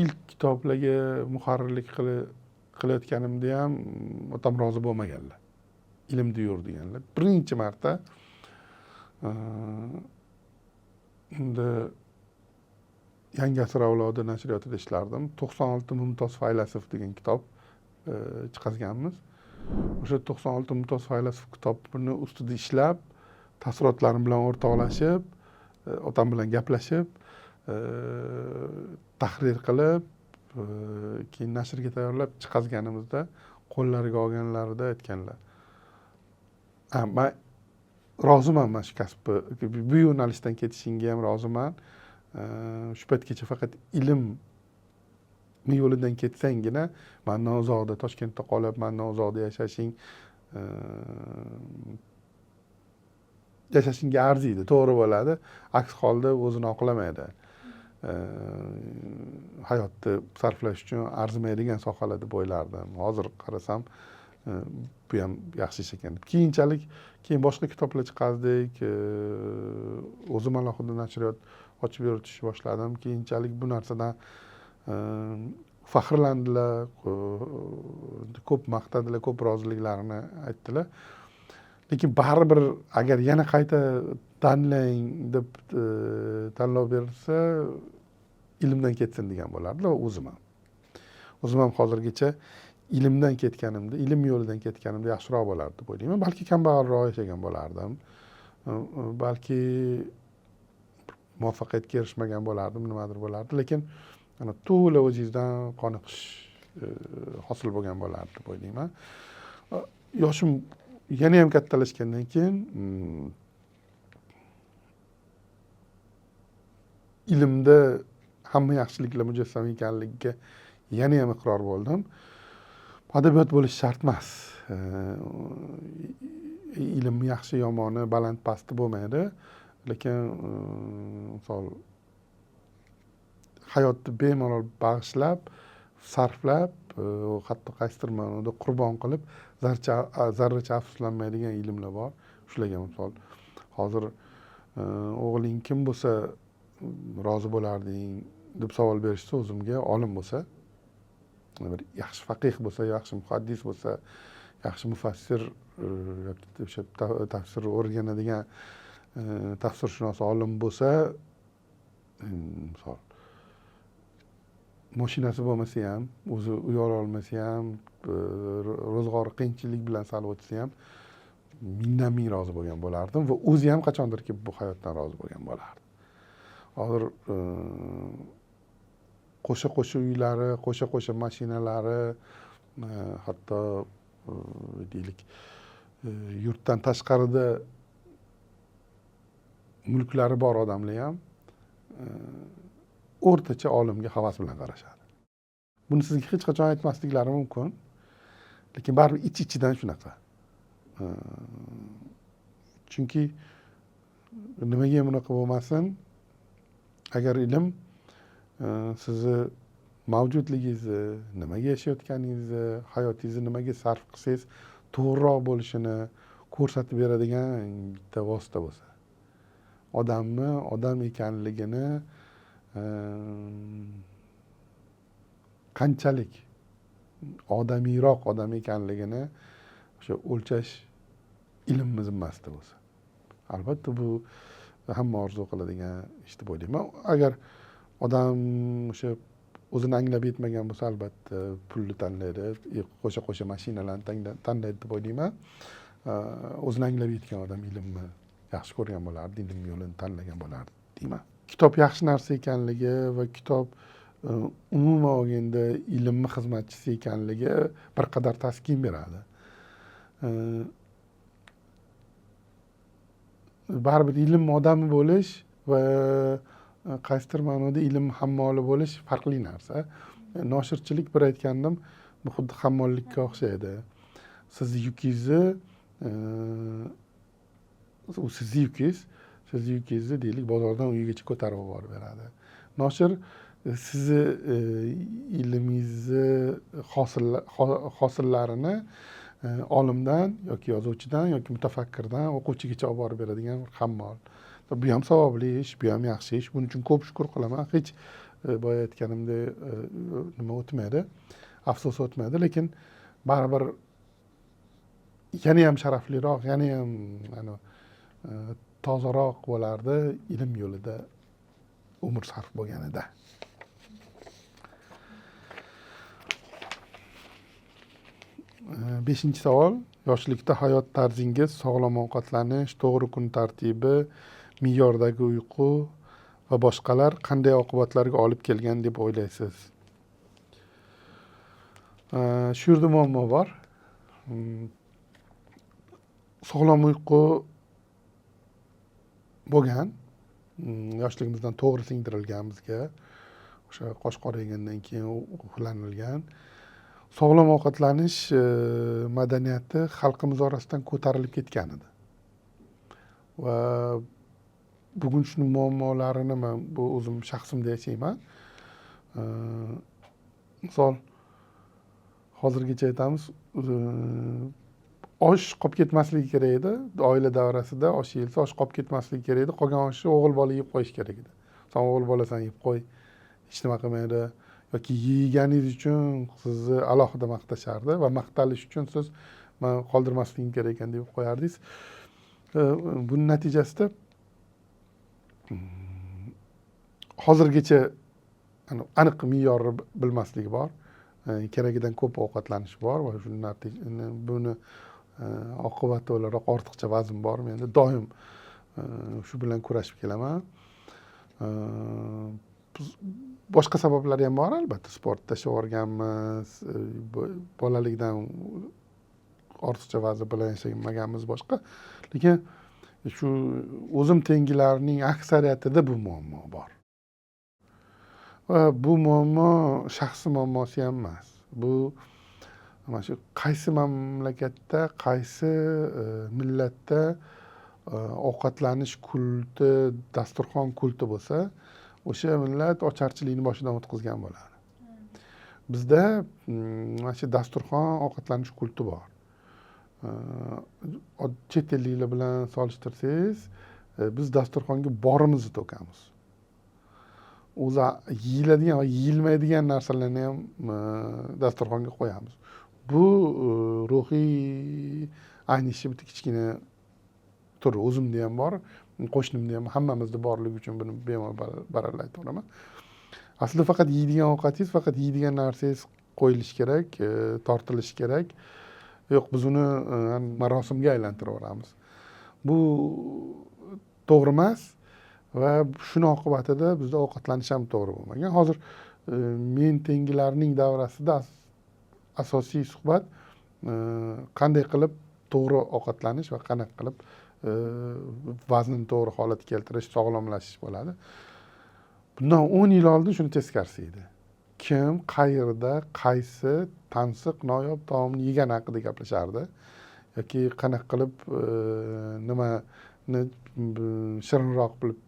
ilk kitoblarga muharrirlik qilayotganimda ham otam rozi bo'lmaganlar. Ilmda yur deganlar. Birinchi marta unda Yangi asr avlodi nashriyotida ishlardim. 96 Mumtoz Faylasov degan kitob chiqazganmiz. O'sha 96 Mumtoz Faylasov kitobini ustida ishlab, taassurotlarim bilan o'rtoqlashib, otam bilan gaplashib, tahrir qilib, keyin nashrga tayyorlab chiqazganimizda qo'llariga olganlarida aytganlar. Men roziman mana shu kasbni, bu yo'nalishdan ketishingga ham roziman. Shu paytgacha faqat ilm yo'lidan ketsangina, mendan uzoqda Toshkentda qolib, mendan uzoqda yashashingga arziydi, to'g'ri bo'ladi. Aks holda o'zini oqlamaydi. Hayotni sarflash uchun arzimaydigan sohalar deb o'ylardim. Hozir qarasam, bu ham yaxshi ish ekan. Keyinchalik boshqa kitoblar chiqardik. O'zim alohida nashriyot ochib yuritishni boshladim. Keyinchalik bu narsadan faxrlandilar, ko'p maqtadilar, ko'p roziliklarini aytdilar. Lekin baribir agar yana qayta tanlang deb tanlov berilsa, ilmdan ketsin degan bo'lardilar va o'zim ham hozirgacha ilmdan ketganimda, ilm yo'lidan ketganimda yaxshiroq bo'lardi deb o'ylayman. Balki kambag'alroq yashagan bo'lardim. Balki muvaffaqiyatga erishmagan bo'lardim, nimadir bo'lardi. Lekin ana to'la o'zingizdan qoniqish hosil bo'lgan bo'lardi deb o'ylayman. Yoshim yana ham kattalashgandan keyin ilmda hamma yaxshiliklar mujassam ekanligiga yana ham iqror bo'ldim. Adabiyot bo'lish shart emas. Ilm yaxshi yomoni, baland pasti bo'lmaydi. Lekin misol hayotni bemalol bag'ishlab, sarflab, hatto qaysidir ma'noda qurbon qilib, zarracha afsuslanmaydigan ilmlar bor. Shularga misol hozir o'g'ling kim bo'lsa rozi bo'larding deb savol berishsa, o'zimga olim bo'lsa, bir yaxshi faqih bo'lsa, yaxshi muhaddis bo'lsa, yaxshi mufassir yoki o'sha tafsir o'rganadigan tafsirshunos olim bo'lsa, misol mashinasi bo'lmasa ham, o'zi uy ola olmasa ham, ro'zg'ori qiyinchilik bilan sal o'tsa ham, mingdan ming rozi bo'lgan bo'lardim va o'zi ham qachondir kelib bu hayotdan rozi bo'lgan bo'lardi. Hozir qo'sha uylari, qo'sha mashinalari, hatto deylik yurtdan tashqarida mulklari bor odamlar ham o'rtacha olimga havas bilan qarashadi. Buni sizga hech qachon aytmasliklari mumkin, lekin baribir ich-ichidan shunaqa. Chunki nimaga bunaqa bo'lmasin, agar ilm sizni mavjudligingizni, nimaga yashayotganingizni, hayotingizni nimaga sarf qilsangiz to'g'riroq bo'lishini ko'rsatib beradigan bitta vosita bo'lsa, odamni odam ekanligini qanchalik odamiyroq odam ekanligini o'sha o'lchash ilmni zimmasida bo'lsa, albatta bu hamma orzu qiladigan ish deb o'ylayman. Agar odam o'sha o'zini anglab yetmagan bo'lsa, albatta pulni tanlaydi, qo'sha mashinalarni tanlaydi deb o'ylayman. O'zini anglab yetgan odam ilmni yaxshi ko'rgan bo'lardi, ilm yo'lini tanlagan bo'lardi deyman. Kitob yaxshi narsa ekanligi va kitob umuman olganda ilmni xizmatchisi ekanligi bir qadar taskin beradi. Baribir ilm odami bo'lish va qaysidir ma'noda ilm hammoli bo'lish farqli narsa. Noshirchilik bir aytgandim, bu xuddi hammollikka o'xshaydi. Sizni yukingizni sizni yukingizni deylik bozordan uyigacha ko'tarib yuborib beradi. Noshir sizni ilmingizni hosillarini olimdan yoki yozuvchidan yoki mutafakkirdan o'quvchigacha olib borib beradigan bir hammol. Bu ham savobli ish, bu ham yaxshi ish. Buning uchun ko'p shukr qilaman. Hech boya aytganimdek nima o'tmaydi, afsus o'tmaydi, lekin baribir yana ham sharafliroq, yana ham tozaroq bo'lardi ilm yo'lida umr sarf bo'lganida. Beshinchi savol. Yoshlikda hayot tarzingiz, sog'lom ovqatlanish, to'g'ri kun tartibi, me'yordagi uyqu va boshqalar qanday oqibatlarga olib kelgan deb o'ylaysiz? Shu yerda muammo bor. Sog'lom uyqu bo'lgan, yoshligimizdan to'g'ri singdirilgan bizga, o'sha qosh qoraygandan keyin uxlanilgan. Sog'lom ovqatlanish madaniyati xalqimiz orasidan ko'tarilib ketgan edi. Va bugun shuni muammolarini men bu o'zim shaxsimda yashayman. Misol hozirgacha aytamiz, osh qolib ketmasligi kerak edi. Oila davrasida osh yeyilsa, osh qolib ketmasligi kerak edi. Qolgan oshni o'g'il bola yeb qo'yish kerak edi. Sen o'g'il bolasan, yeb qo'y, hech nima qilmaydi. Yoki yeganingiz uchun sizni alohida maqtashardi va maqtalish uchun siz men qoldirmasligim kerak ekan deb qo'yardingiz. Buning natijasida hozirgacha aniq me'yorni bilmasligi bor. Keragidan ko'p ovqatlanish bor va buni oqibati o'laroq ortiqcha vazn bor. Men doim shu bilan kurashib kelaman. Boshqa sabablari ham bor albatta. Sportda ishlavorganmiz, bolalikdan ortiqcha vazn bilan yashaganmiz boshqa. Lekin shu o'zim tengilarining aksariyatida bu muammo bor. Va bu muammo shaxsiy muammosi ham emas. Bu mana shu qaysi mamlakatda, qaysi millatda ovqatlanish kulti, dasturxon kulti bo'lsa, o'sha millat ocharchilikni boshidan o'tkazgan bo'ladi. Bizda mana shu dasturxon ovqatlanish kulti bor. Chet elliklar bilan solishtirsangiz, biz dasturxonga borimizni to'kamiz. O'zi yeyiladigan va yeyilmaydigan narsalarni ham dasturxonga qo'yamiz. Bu ruhiy aynishni bitta kichkina turi o'zimda ham bor, qo'shnimda ham, hammamizda borligi uchun buni bemalol aytaman. Aslida faqat yeydigan ovqatingiz, faqat yeydigan narsangiz qo'yilishi kerak, tortilishi kerak. Yo'q, biz uni marosimga aylantiraveramiz. Bu to'g'ri emas va shuni oqibatida bizda ovqatlanish ham to'g'ri bo'lmagan. Hozir men tengilarning davrasida asosiy suhbat qanday qilib to'g'ri ovqatlanish va qanaqa qilib vaznni to'g'ri holatga keltirish, sog'lomlashish bo'ladi. Bundan 10 yil oldin shuni teskarisi edi. Kim, qayerda, qaysi tansiq, noyob taomni yegani haqida gaplashardi. Yoki qanaqa qilib nimani shirinroq qilib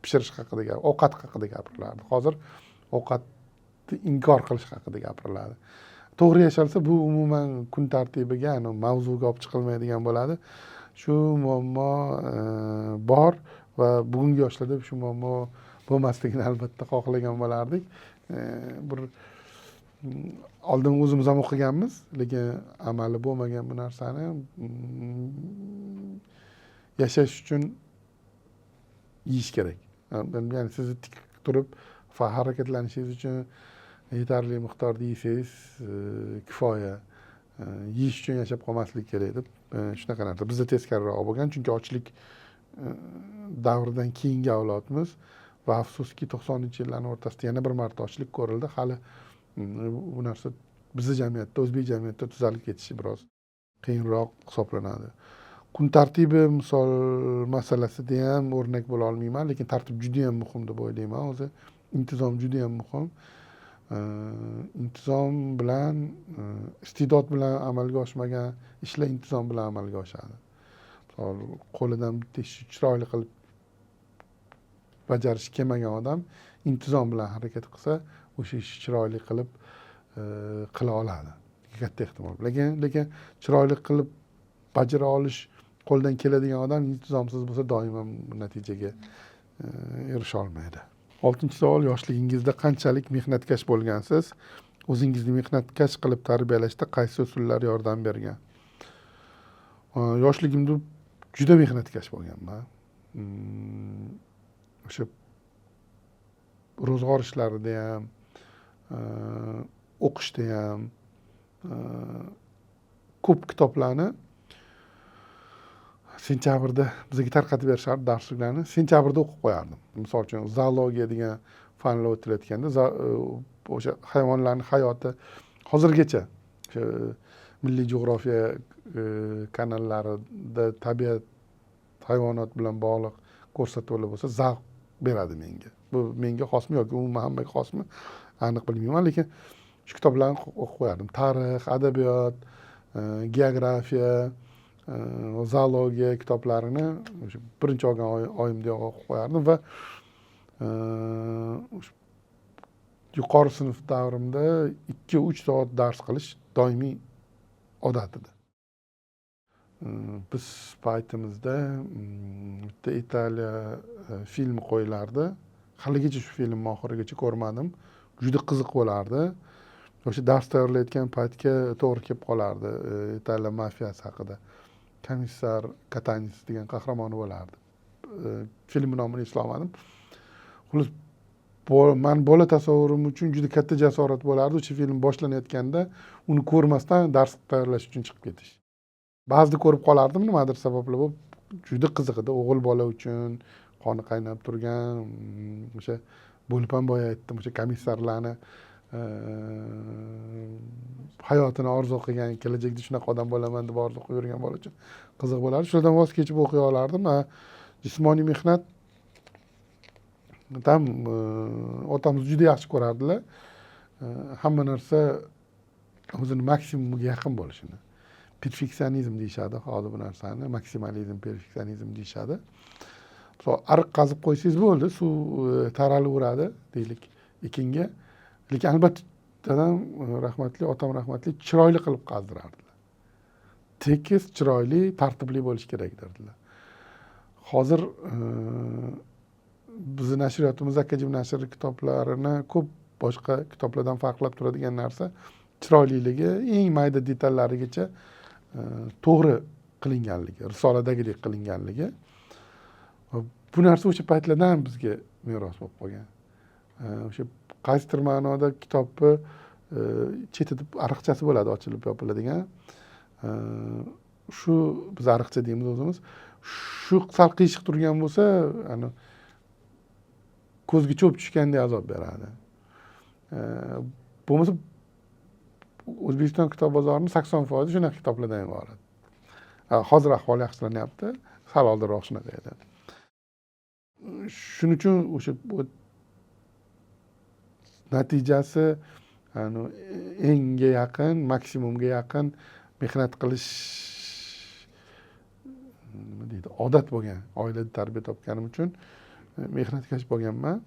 pishirish haqida ovqat haqida gapirilardi. Hozir ovqatni inkor qilish haqida gapiriladi. To'g'ri yashalsa bu umuman kun tartibiga, mavzuga olib chiqilmaydigan bo'ladi. Shu muammo bor va bugungi yoshlarda shu muammo bo'lmasligini albatta xohlagan bo'lardik. Bir oldin o'zimiz ham o'qiganmiz, lekin amali bo'lmagan bu narsani yashash uchun yeyish kerak. Ya'ni siz tik turib harakatlanishingiz uchun yetarli miqdorda yesangiz kifoya. Yeyish uchun yashab qolmaslik kerak deb shunaqa narsa. Bizda teskariroq bo'lgan, chunki ochlik davridan keyingi avlodmiz va afsuski 90-yillarning o'rtasida yana bir marta ochlik ko'rildi. Hali bu narsa bizning jamiyatda, o'zbek jamiyatida tuzalib ketishi biroz qiyinroq hisoblanadi. Kun tartibi misol masalasida ham o'rnak bo'la olmayman, lekin tartib juda ham muhim deb o'ylayman. O'zi intizom juda ham muhim. Intizom bilan iste'dod bilan amalga oshmagan ishlar intizom bilan amalga oshadi. Misol qo'lidan bitta ishni chiroyli qilib bajarish kelmagan odam intizom bilan harakat qilsa, o'sha ishni chiroyli qilib qila oladi. Katta ehtimol. Lekin chiroyli qilib bajara olish qo'ldan keladigan odam intizomsiz bo'lsa doimo natijaga erisha olmaydi. 6-savol, yoshligingizda qanchalik mehnatkash bo'lgansiz? O'zingizni mehnatkash qilib tarbiyalashda qaysi usullar yordam bergan? Yoshligimda juda mehnatkash bo'lganman. O'sha ro'zg'or ishlarida ham, o'qishda ham ko'p kitoblarni sentyabrda bizga tarqatib berishardi, darsliklarni sentyabrda o'qib qo'yardim. Misol uchun zoologiya degan fanlar o'tilayotganda o'sha hayvonlarning hayoti hozirgacha o'sha Milliy geografiya kanallarida tabiat, hayvonot bilan bog'liq ko'rsatuvlar bo'lsa zavq beradi menga. Bu menga xosmi yoki umuman hammaga xosmi aniq bilmayman, lekin shu kitoblarni o'qib qo'yardim. Tarix, adabiyot, geografiya, zoologiya kitoblarini o'sha birinchi olgan oyimda o'qib qo'yardim va yuqori sinf davrimda 2-3 soat dars qilish doimiy odat edi. Biz paytimizda bitta Italiya filmi qo'yilardi. Haligacha shu filmni oxirigacha ko'rmadim. Juda qiziq bo'lardi. O'sha dars tayyorlayotgan paytga to'g'ri kelib qolardi. Italiya mafiyasi haqida. Komissar Katanis degan qahramoni bo'lardi. Film nomini eslolmadim. Xullas, men bola tasavvurim uchun juda katta jasorat bo'lardi. O'sha film boshlanayotganda uni ko'rmasdan dars tayyorlash uchun chiqib ketish. Ba'zida ko'rib qolardim, nimadir sababli bo'lib, juda qiziq edi. O'g'il bola uchun qoni qaynab turgan, o'sha bo'lib ham boya aytdim, o'sha komissarlarni hayotini orzu qilgan, kelajakda shunaqa odam bo'laman deb orzu qilib yurgan bola uchun qiziq bo'lardi. Shulardan voz kechib o'qiy olardim. Jismoniy mehnat ham otamiz juda yaxshi ko'rardilar. Hamma narsa o'zini maksimumiga yaqin bo'lishini. Perfeksionizm deyishadi hozir bu narsani. Maksimalizm, perfeksionizm deyishadi. Ariq qazib qo'ysangiz bo'ldi, suv taralavuradi deylik ekinga. Lekin albatta dadam rahmatli, otam rahmatli chiroyli qilib qazdirardilar. Tekis, chiroyli, tartibli bo'lish kerak derdilar. Hozir bizning nashriyotimiz Akadem nashri kitoblarini ko'p boshqa kitoblardan farqlab turadigan narsa chiroyliligi, eng mayda detallarigacha to'g'ri qilinganligi, risoladagidek qilinganligi. Bu narsa o'sha paytlardan bizga meros bo'lib qolgan. O'sha qaysidir ma'noda kitobni chetida ariqchasi bo'ladi, ochilib yopiladigan. Shu biz ariqcha deymiz o'zimiz. Shu sal qiyshiq turgan bo'lsa, ko'zga cho'p tushgandek azob beradi. Bo'lmasa O'zbekiston kitob bozorining 80% shunaqa kitoblardan iborat. Hozir ahvol yaxshilanyapti, sal oldinroq shunaqa edi. Shuning uchun o'sha natijasi engga yaqin, maksimumga yaqin mehnat qilish nima deydi, odat bo'lgan, oilada tarbiya topganim uchun mehnatkash bo'lganman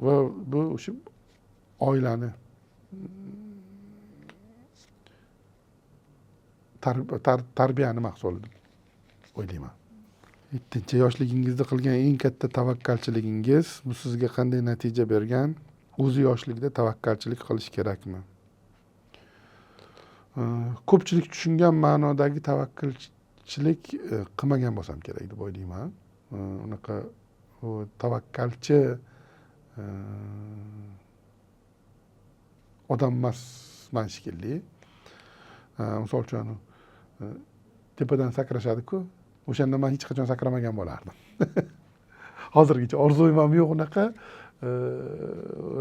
va bu o'sha oilani tarbiyani mahsuli deb o'ylayman. 7-yoshligingizda qilgan eng katta tavakkalchiligingiz bu sizga qanday natija bergan? O'zi yoshligida tavakkalchilik qilish kerakmi? Ko'pchilik tushungan ma'nodagi tavakkalchilik qilmagan bo'lsam kerak deb o'ylayman. Unaqa tavakkalchi odam emasman shekilli. Misol uchun tepadan sakrashadi-ku. O'shanda men hech qachon sakramagan bo'lardim. Hozirgacha orzuyim ham yo'q unaqa.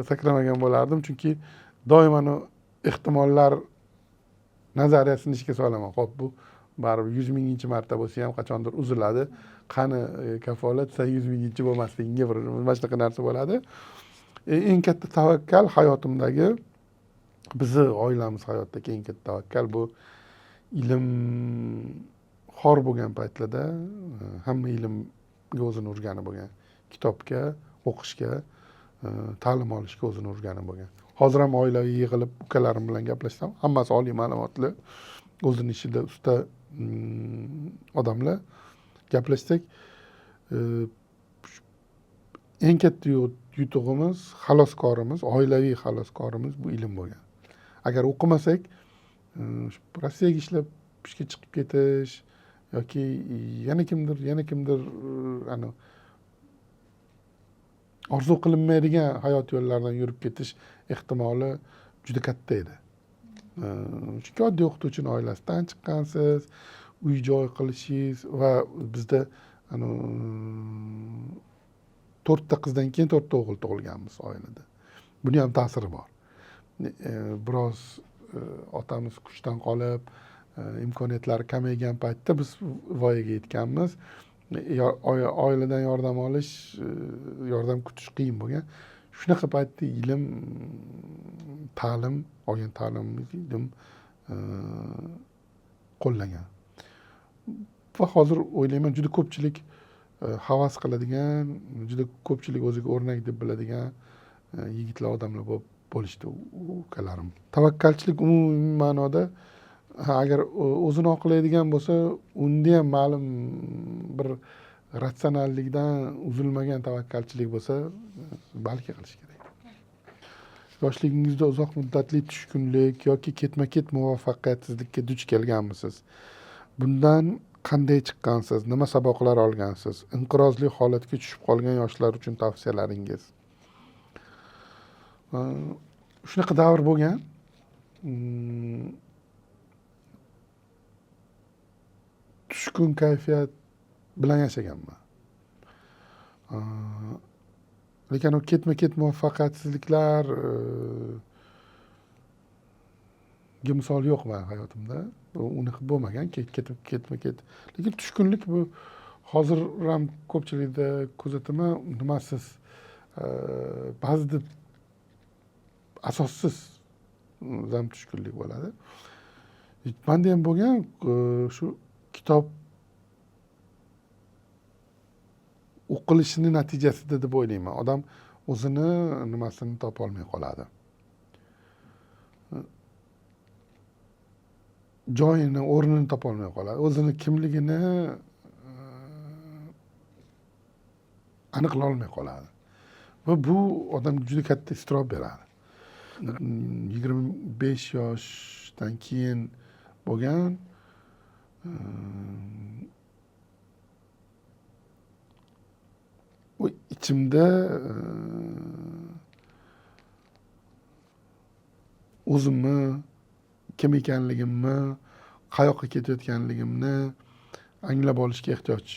Sakramagan bo'lardim, chunki doimo ehtimollar nazariyasini ishga solaman. Xo'p, bu baribir 100 minginchi marta bo'lsa ham qachondir uziladi. Qani kafolat 100 minginchi bo'lmasligiga bir mana shunaqa narsa bo'ladi. Eng katta tavakkal hayotimdagi, bizni oilamiz hayotdagi eng katta tavakkal bu ilm xor bo'lgan paytlarda hamma ilmga o'zini urgani bo'lgan. Kitobga, o'qishga, ta'lim olishga o'zini urgani bo'lgan. Hozir ham oilaviy yig'ilib ukalarim bilan gaplashsam, hammasi oliy ma'lumotli, o'zini ishida usta odamlar. Gaplashsak, eng katta yutug'imiz, xaloskorimiz, oilaviy xaloskorimiz bu ilm bo'lgan. Agar o'qimasak, Rossiyaga ishlab ishga chiqib ketish yoki yana kimdir orzu qilinmaydigan hayot yo'llaridan yurib ketish ehtimoli juda katta edi. Chunki oddiy o'qituvchini oilasidan chiqqansiz, uy-joy qilishingiz va bizda 4 qizdan keyin 4 o'g'il tug'ilganmiz oilada. Buni ham ta'siri bor. Biroz otamiz kuchdan qolib, imkoniyatlari kamaygan paytda biz voyaga yetganmiz. Oiladan yordam olish, yordam kutish qiyin bo'lgan. Shunaqa paytda ilm, ta'lim, olgan ta'limimiz ilm qo'llagan. Va hozir o'ylayman, juda ko'pchilik havas qiladigan, juda ko'pchilik o'ziga o'rnak deb biladigan yigitlar, odamlar bo'lishdi ukalarim. Tavakkalchilik umumiy ma'noda agar o'zini oqlaydigan bo'lsa, unda ham ma'lum bir ratsionallikdan uzilmagan tavakkalchilik bo'lsa, balki qilish kerak. Yoshligingizda uzoq muddatli tushkunlik yoki ketma-ket muvaffaqiyatsizlikka duch kelganmisiz? Bundan qanday chiqqansiz? Nima saboqlar olgansiz? Inqirozli holatga tushib qolgan yoshlar uchun tavsiyalaringiz? Shunaqa davr bo'lgan. Tushkun kayfiyat bilan yashaganman. Lekin o ketma-ket muvaffaqiyatsizliklar ga misol yo'q men hayotimda. Unaqa bo'lmagan, ketma-ket. Lekin tushkunlik bu hozir ham ko'pchilikda kuzataman, nimasiz, ba'zida asossiz zam tushkunlik bo'ladi. Menda ham bo'lgan shu kitob o'qilishini natijasida deb o'ylayman. Odam o'zini nimasini topolmay qoladi. Joyini, o'rnini topolmay qoladi. O'zini kimligini aniqlay olmay qoladi. Va bu odamga juda katta iztirob beradi. 25 yoshdan keyin bo'lgan u ichimda o'zimni, kim ekanligimni, qayoqqa ketayotganligimni anglab olishga ehtiyoj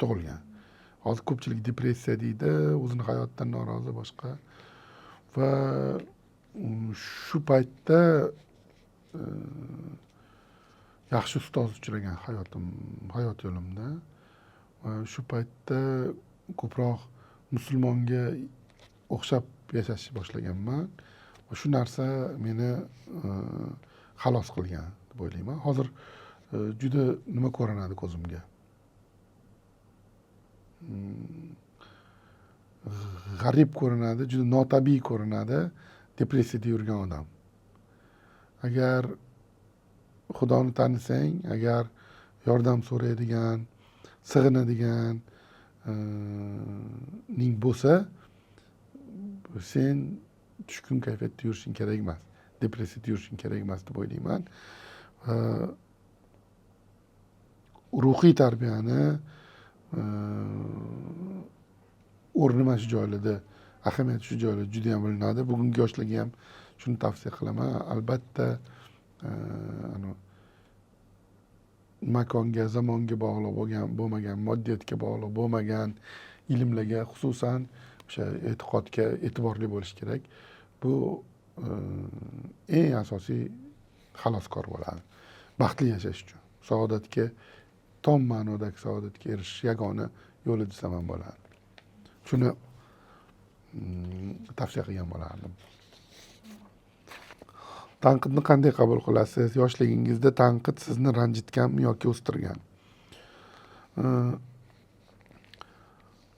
tug'ilgan. Hozir ko'pchilik depressiya deydi, o'zini hayotdan norozi boshqa. Va shu paytda yaxshi ustoz uchragan hayot yo'limda. Va shu paytda ko'proq musulmonga o'xshab yashashni boshlaganman. Va shu narsa meni xalos qilgan deb o'ylayman. Hozir juda nima ko'rinadi ko'zimga. g'arib ko'rinadi, juda notabiiy ko'rinadi depressiyada yurgan odam. Agar Xudoni tanisang, agar yordam so'raydigan, sig'inadigan ning bo'lsa, sen tushkun kayfiyatda yurishing kerak emas, depressiyada yurishing kerak emas deb o'ylayman. Ruhiy tarbiyani o'rni mana shu joylarda, ahamiyati shu joylarda juda ham bilinadi. Bugungi yoshlarga ham shuni tavsiya qilaman. Albatta makonga, zamonga bog'liq bo'lmagan, moddiyatga bog'liq bo'lmagan ilmlarga, xususan o'sha e'tiqodga e'tiborli bo'lish kerak. Bu eng asosiy xaloskor bo'ladi baxtli yashash uchun. Saodatga, tom ma'nodagi saodatga erishish yagona yo'li desam ham bo'ladi. Shuni tavsiya qilgan bo'lardim. Tanqidni qanday qabul qilasiz? Yoshligingizda tanqid sizni ranjitganmi yoki o'stirgan?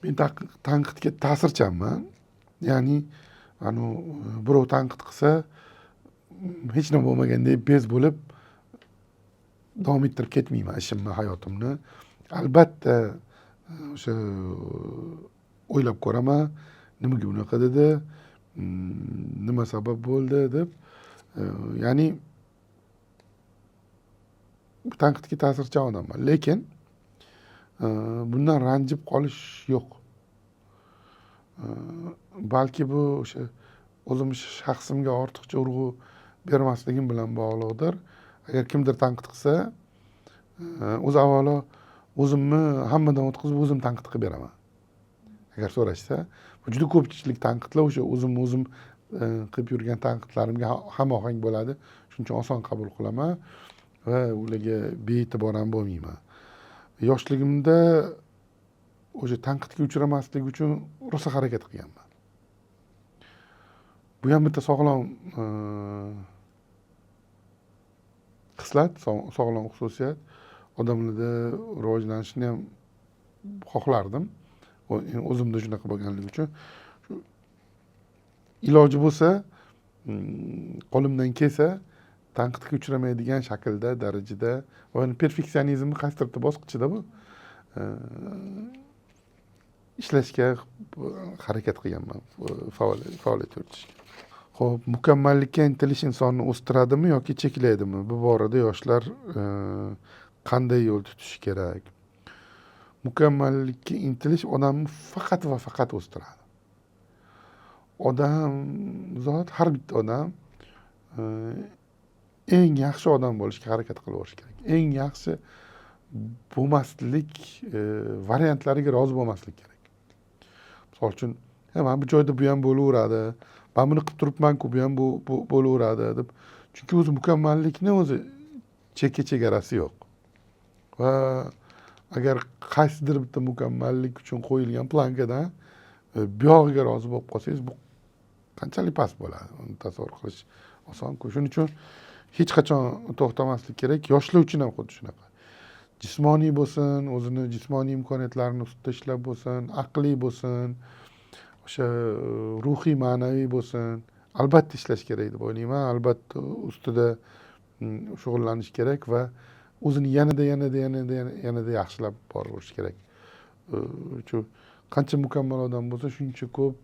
Men tanqidga ta'sirchanman. Ya'ni birov tanqid qilsa, hech nima bo'lmagandek bez bo'lib davom ettirib ketmayman ishimni, hayotimni. Albatta o'sha o'ylab ko'raman, nimaga bunaqa dedi, nima sabab bo'ldi deb. Ya'ni tanqidga ta'sirchan odamman, lekin bundan ranjib qolish yo'q. Balki bu o'sha o'zim shaxsimga ortiqcha urg'u bermasligim bilan bog'liqdir. Agar kimdir tanqid qilsa, o'z avvalo o'zimni hammadan o'tkazib o'zim tanqid qilib beraman. Agar so'rashsa, bu juda ko'pchilik tanqidlar o'sha o'zim qilib yurgan tanqidlarimga hamohang bo'ladi. Shuning uchun oson qabul qilaman va ularga bee'tibor ham bo'lmayman. Yoshligimda o'sha tanqidga uchramaslik uchun rosa harakat qilganman. Bu ham bitta sog'lom xislat, sog'lom xususiyat. Odamlarda rivojlanishini ham xohlardim. O'zimda shunaqa bo'lganligi uchun. Iloji bo'lsa, qo'limdan kelsa, tanqidga uchramaydigan shaklda, darajada va perfeksionizmni qaysidir bitta bosqichida bu ishlashga harakat qilganman, faoliyat yuritishga. Xo'p, mukammallikka intilish insonni o'stiradimi yoki cheklaydimi? Bu borada yoshlar qanday yo'l tutishi kerak? Mukammallikka intilish odamni faqat va faqat o'stiradi. Odamzod, har bitta odam eng yaxshi odam bo'lishga harakat qilaverish kerak. Eng yaxshi bo'lmaslik variantlariga rozi bo'lmaslik kerak. Misol uchun, mana bu joyda bu ham bo'laveradi, men buni qilib turibman-ku, bu ham bo'laveradi deb. Chunki o'zi mukammallikni o'zi chegarasi yo'q. Va agar qaysidir bitta mukammallik uchun qo'yilgan plankadan buyog'iga rozi bo'lib qolsangiz, bu qanchalik past bo'ladi? Uni tasavvur qilish oson-ku. Shuning uchun hech qachon to'xtamaslik kerak. Yoshlar uchun ham xuddi shunaqa. Jismoniy bo'lsin, o'zini jismoniy imkoniyatlarini ustida ishlab bo'lsin, aqliy bo'lsin, o'sha ruhiy, ma'naviy bo'lsin, albatta ishlash kerak deb o'ylayman. Albatta ustida shug'ullanish kerak va o'zini yanada yaxshilab boraverish kerak. Qancha mukammal odam bo'lsa, shuncha ko'p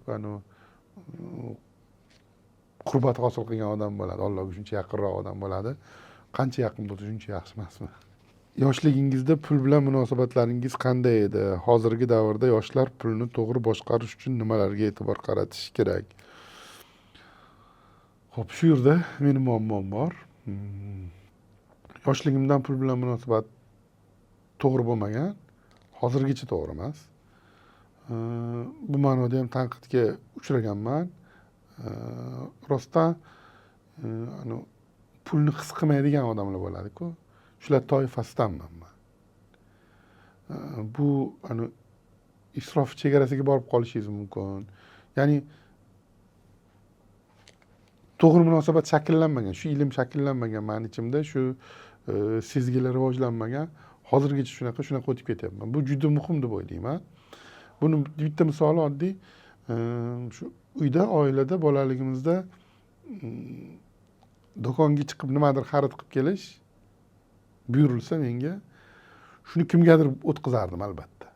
qurbat hosil qilgan odam bo'ladi. Allohga shuncha yaqinroq odam bo'ladi. Qancha yaqin bo'lsa, shuncha yaxshi emasmi? Yoshligingizda pul bilan munosabatlaringiz qanday edi? Hozirgi davrda yoshlar pulni to'g'ri boshqarish uchun nimalarga e'tibor qaratish kerak? Xo'p, shu yerda mening muammom bor. Yoshligimdan pul bilan munosabat to'g'ri bo'lmagan, hozirgacha to'g'ri emas. Bu ma'noda ham tanqidga uchraganman. Rostdan pulni his qilmaydigan odamlar bo'ladi-ku. Shular toifasidanman men. Bu isrof chegarasiga borib qolishingiz mumkin. Ya'ni to'g'ri munosabat shakllanmagan, shu ilm shakllanmagan meni ichimda, shu sezgilar rivojlanmagan. Hozirgacha shunaqa o'tib ketyapman. Bu juda muhim deb o'ylayman. Buni bitta misoli oddiy, Shu uyda, oilada, bolaligimizda do'konga chiqib nimadir xarid qilib kelish buyurilsa menga, shuni kimgadir o'tkazardim albatta.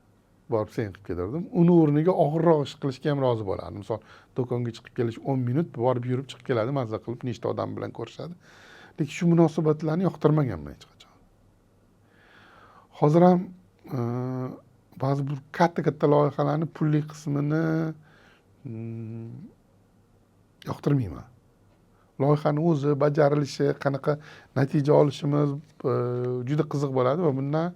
Borib sen qilib ketardim. Uni o'rniga og'irroq ish qilishga ham rozi bo'lardim. Misol, do'konga chiqib kelish 10 minut, borib yurib chiqib keladi, mazza qilib, nechta odam bilan ko'rishadi. Lekin shu munosabatlarni yoqtirmaganman hech qachon. Hozir ham ba'zi bir katta loyihalarni pulli qismini yoqtirmayman. Loyihani o'zi, bajarilishi, qanaqa natija olishimiz juda qiziq bo'ladi va bundan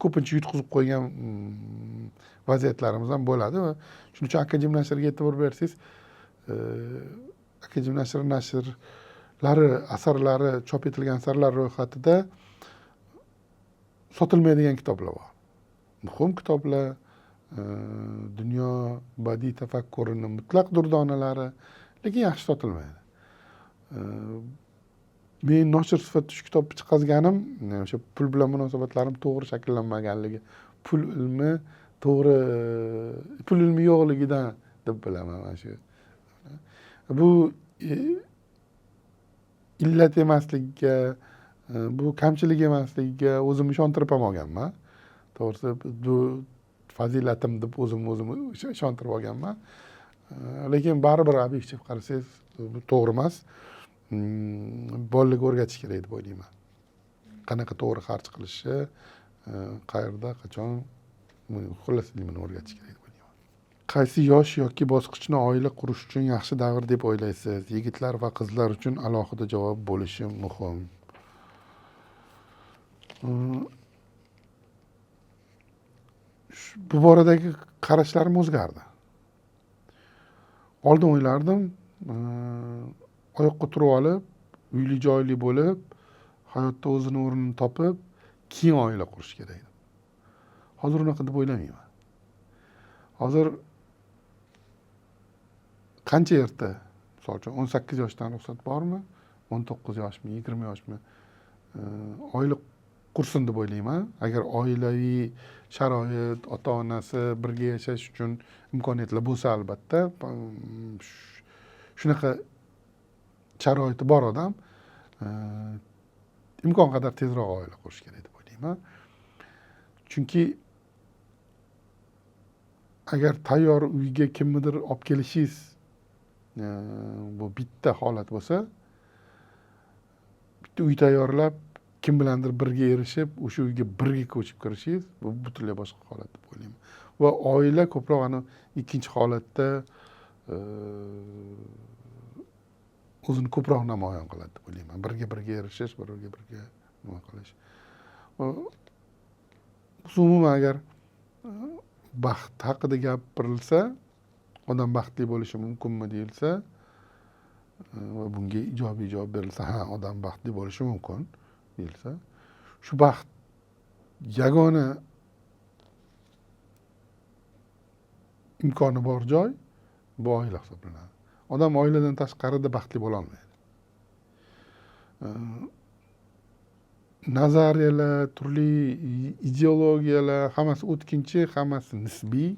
ko'pincha yutqizib qo'ygan vaziyatlarimiz ham bo'ladi va shuning uchun Akadem nashrga e'tibor bersangiz, Akadem nashrlari asarlari, chop etilgan asarlar ro'yxatida sotilmaydigan kitoblar bor. Muhim kitoblar, dunyo badiiy tafakkurini mutlaq durdonalari, lekin yaxshi sotilmaydi. Men noshir sifatida shu kitobni chiqazganim, o'sha pul bilan munosabatlarim to'g'ri shakllanmaganligi, pul ilmi yo'qligidan deb bilaman mana shu. Bu illat emasligiga, bu kamchilik emasligiga o'zimni ishontirib ham olganman. To'g'risi, bu fazilatim deb o'zimni ishontirib olganman. Lekin baribir obyektiv qarasangiz, bu to'g'ri emas. Bolalarga o'rgatish kerak deb o'ylayman. Qanaqa to'g'ri xarj qilishni, qayerda, qachon, xullas nimani o'rgatish kerak deb o'ylayman. Qaysi yosh yoki bosqichni oila qurish uchun yaxshi davr deb o'ylaysiz? Yigitlar va qizlar uchun alohida javob bo'lishi muhim. Bu boradagi qarashlarim o'zgardi. Oldin o'ylardim, oyoqqa turib olib, uyli joyli bo'lib, hayotda o'zini o'rnini topib, keyin oila qurish kerak. Hozir unaqa deb o'ylamayman. Hozir qancha erta, misol uchun 18 yoshdan ruxsat bormi? 19 yoshmi, 20 yoshmi? Oila qursin deb o'ylayman. Agar oilaviy sharoit, ota-onasi birga yashash uchun imkoniyatlar bo'lsa, albatta, shunaqa sharoiti bor odam imkon qadar tezroq oila qurish kerak deb o'ylayman. Chunki agar tayyor uyga kimnidir olib kelishingiz bu bitta holat bo'lsa, bitta uy tayyorlab, kim bilandir birga erishib, o'sha uyga birga ko'chib kirishingiz, bu butunlay boshqa holat deb o'ylayman. Va oila ko'proq ana ikkinchi holatda o'zini ko'proq namoyon qiladi deb o'ylayman. Birga erishish, birga nima qilish. Umuman agar baxt haqida gapirilsa, odam baxtli bo'lishi mumkinmi deyilsa va bunga ijobiy javob berilsa, ha, odam baxtli bo'lishi mumkin deyilsa, shu baxt yagona imkoni bor joy bu oila hisoblanadi. Odam oiladan tashqarida baxtli bo'la olmaydi. Nazariyalar, turli ideologiyalar, hammasi o'tkinchi, hammasi nisbiy.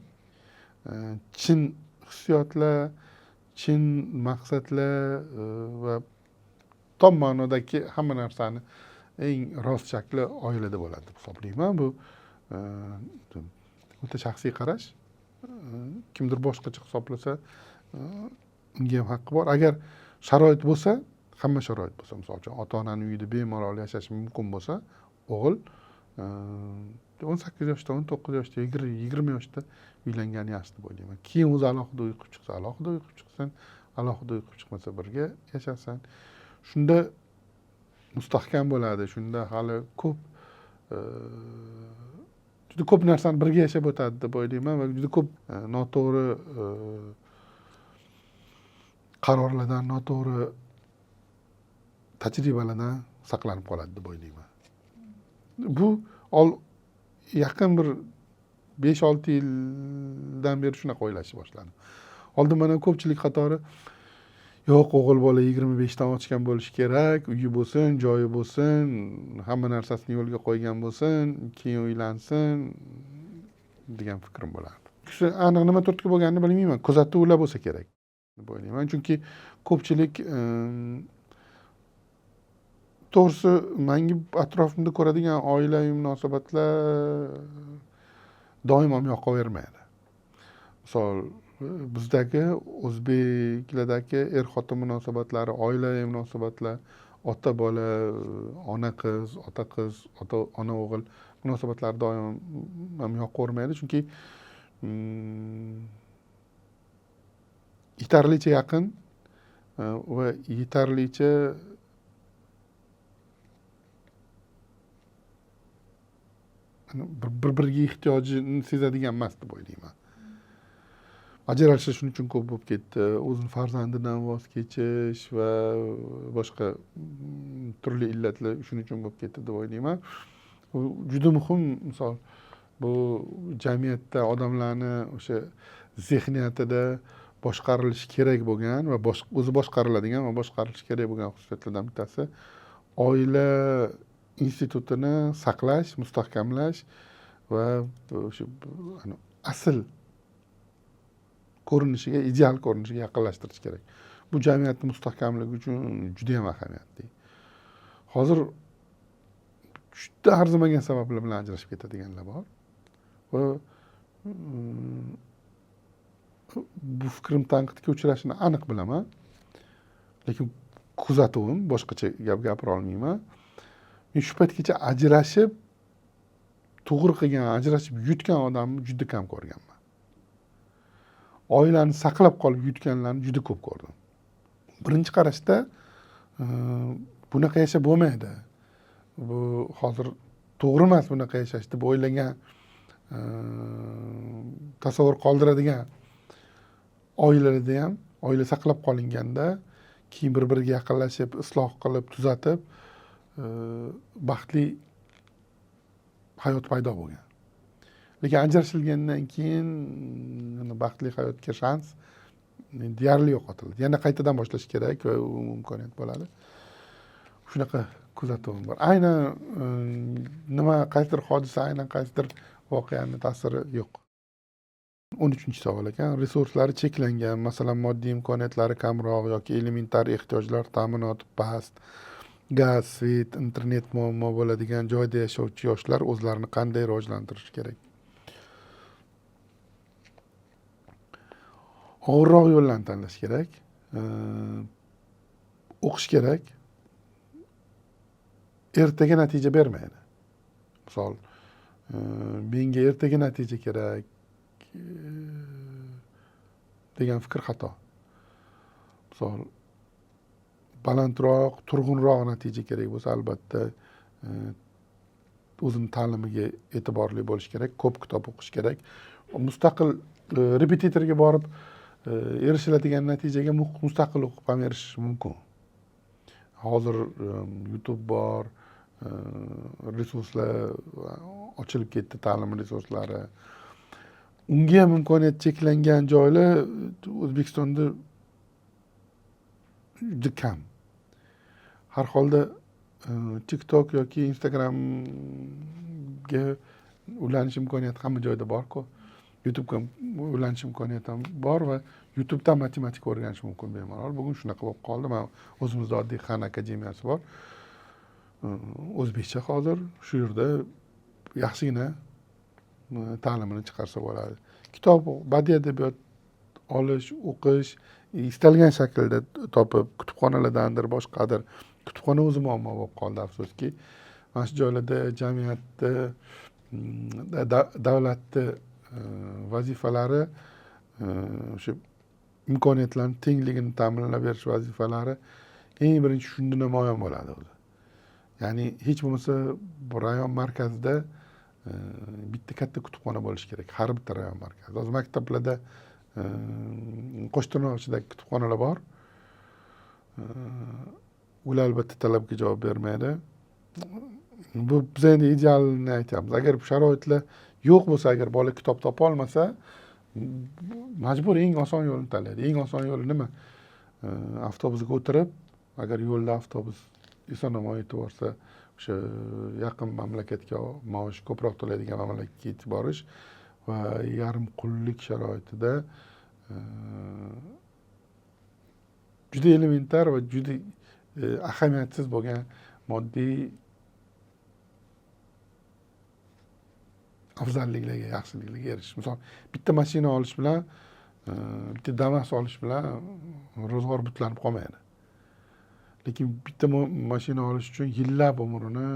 Chin hissiyotlar, chin maqsadlar va tom ma'nodagi hamma narsani eng rost shakli oilada bo'ladi deb hisoblayman. Bu o'ta shaxsiy qarash. Kimdir boshqacha hisoblasa, unga ham haqqi bor. Agar sharoit bo'lsa, hamma sharoit bo'lsa, misol uchun ota-onaning uyida bemalol yashash mumkin bo'lsa, o'g'il 18 yoshda, 19 yoshda, 20 yoshda uylangani yaxshi deb o'ylayman. Keyin o'zi alohida uy qilib chiqsa, alohida uy qilib chiqsin, alohida uy qilib chiqmasa birga yashasin. Shunda mustahkam bo'ladi, shunda hali juda ko'p narsani birga yashab o'tadi deb o'ylayman va juda ko'p noto'g'ri qarorlardan, noto'g'ri tajribalardan saqlanib qoladi deb o'ylayman. Bu yaqin bir 5-6 yildan beri shunaqa o'ylashni boshladim. Oldin mana ko'pchilik qatori yo'q, o'g'il bola 25 dan ochgan bo'lishi kerak, uyi bo'lsin, joyi bo'lsin, hamma narsasini yo'lga qo'ygan bo'lsin, keyin uylansin degan fikrim bo'lardi. Aniq nima turtki bo'lganini bilmayman. Kuzatuvlar bo'lsa kerak deb o'ylayman. Chunki ko'pchilik to'g'risi menga atrofimda ko'radigan oilaviy munosabatlar doim ham yoqavermaydi. Misol bizdagi o'zbeklardagi er-xotin munosabatlari, oilaviy munosabatlar, ota bola, ona qiz, ota qiz, ona o'g'il munosabatlari doim ham yoqavermaydi. Chunki yetarlicha yaqin va yetarlicha bir-biriga ehtiyojini sezadigan emas deb o'ylayman. Ajrashish shuning uchun ko'p bo'lib ketdi. O'zini farzandidan voz kechish va boshqa turli illatlar shuning uchun bo'lib ketdi deb o'ylayman. Bu juda muhim misol. Bu jamiyatda odamlarni o'sha zehniyatida boshqarilishi kerak bo'lgan va o'zi boshqariladigan va boshqarilishi kerak bo'lgan xususiyatlardan bittasi oila institutini saqlash, mustahkamlash va o'sha asl ko'rinishiga, ideal ko'rinishiga yaqinlashtirish kerak. Bu jamiyatni mustahkamligi uchun juda ham ahamiyatli. Hozir juda arzimagan sabablar bilan ajrashib ketadiganlar bor va bu fikrim tanqidga uchrashini aniq bilaman. Lekin kuzatuvim, boshqacha gap gapira olmayman. Men shu paytgacha ajrashib to'g'ri qilgan, ajrashib yutgan odamni juda kam ko'rganman. Oilani saqlab qolib yutganlarni juda ko'p ko'rdim. Birinchi qarashda bunaqa yashab bo'lmaydi. Bu hozir to'g'ri emas bunaqa yashash deb o'ylagan, tasavvur qoldiradigan oilalarda ham, oila saqlab qolinganda, keyin bir-biriga yaqinlashib, isloh qilib, tuzatib, baxtli hayot paydo bo'lgan. Lekin ajrashilgandan keyin baxtli hayotga shans deyarli yo'qotildi. Yana qaytadan boshlash kerak va u imkoniyat bo'ladi. Shunaqa kuzatuvim bor. Aynan nima qaysidir hodisa, aynan qaysidir voqeani ta'siri yo'q. 13-savol ekan. Resurslari cheklangan, masalan, moddiy imkoniyatlari kamroq yoki elementar ehtiyojlar ta'minoti past, gaz, svet, internet muammo bo'ladigan joyda yashovchi yoshlar o'zlarini qanday rivojlantirishi kerak? Og'irroq yo'llarni tanlash kerak. O'qish kerak. Ertaga natija bermaydi. Misol, menga ertaga natija kerak degan fikr xato. Misol, balandroq, turg'unroq natija kerak bo'lsa, albatta o'zini ta'limiga e'tiborli bo'lish kerak, ko'p kitob o'qish kerak. Mustaqil repetitorga borib erishiladigan natijaga mustaqil o'qib ham erishish mumkin. Hozir YouTube bor, resurslar ochilib ketdi, ta'lim resurslari. Unga ham imkoniyat cheklangan joylar O'zbekistonda juda kam. Har holda TikTok yoki Instagramga ulanish imkoniyati hamma joyda bor-ku. YouTube'ga ulanish imkoniyati ham bor va YouTube'dan matematika o'rganish mumkin bemalol. Bugun shunaqa bo'lib qoldi. Mana o'zimizda oddiy fan akademiyasi bor. O'zbekcha hozir shu yerda yaxshigina ta'limini chiqarsa bo'ladi. Kitob, badiiy adabiyot olish, o'qish, istalgan shaklda topib, kutubxonalardandir, boshqadir. Kutubxona o'zi muammo bo'lib qoldi, afsuski. Mana shu joylarda jamiyatda, davlatni vazifalari, o'sha imkoniyatlarning tengligini ta'minlab berish vazifalari eng birinchi shunda namoyon bo'ladi o'zi. Ya'ni hech bo'lmasa rayon markazida bitta katta kutubxona bo'lishi kerak, har bitta rayon markazida. Hozir maktablarda Qo'shtirnoq ichidagi kutubxonalar bor. Ular albatta talabga javob bermaydi. Bu biz endi idealni aytyapmiz. Agar bu sharoitlar yo'q bo'lsa, agar bola kitob topa olmasa, majbur eng oson yo'lni tanlaydi. Eng oson yo'li nima? Avtobusga o'tirib, agar yo'lda avtobus eson-omon yetib borsa, o'sha yaqin mamlakatga maosh ko'proq to'laydigan mamlakatga yetib borish va yarim qullik sharoitida juda elementar va juda ahamiyatsiz bo'lgan moddiy afzalliklarga, yaxshiliklarga erishish. Misol, bitta mashina olish bilan, bitta Damas olish bilan ro'zg'or butlanib qolmaydi. Lekin bitta mashina olish uchun yillab umrini,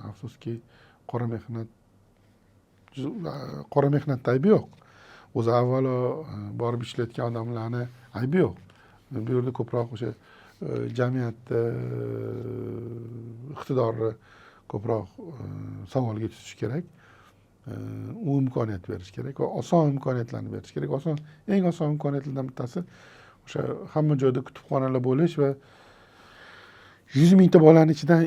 afsuski, qora mehnatda aybi yo'q. O'zi avvalo borib ishlayotgan odamlarni aybi yo'q. Bu yerda ko'proq o'sha jamiyatda iqtidorni ko'proq savolga tutish kerak. U imkoniyat berish kerak va oson imkoniyatlarni berish kerak. Eng oson imkoniyatlardan bittasi o'sha hamma joyda kutubxonalar bo'lish va 100 mingta bolaning ichidan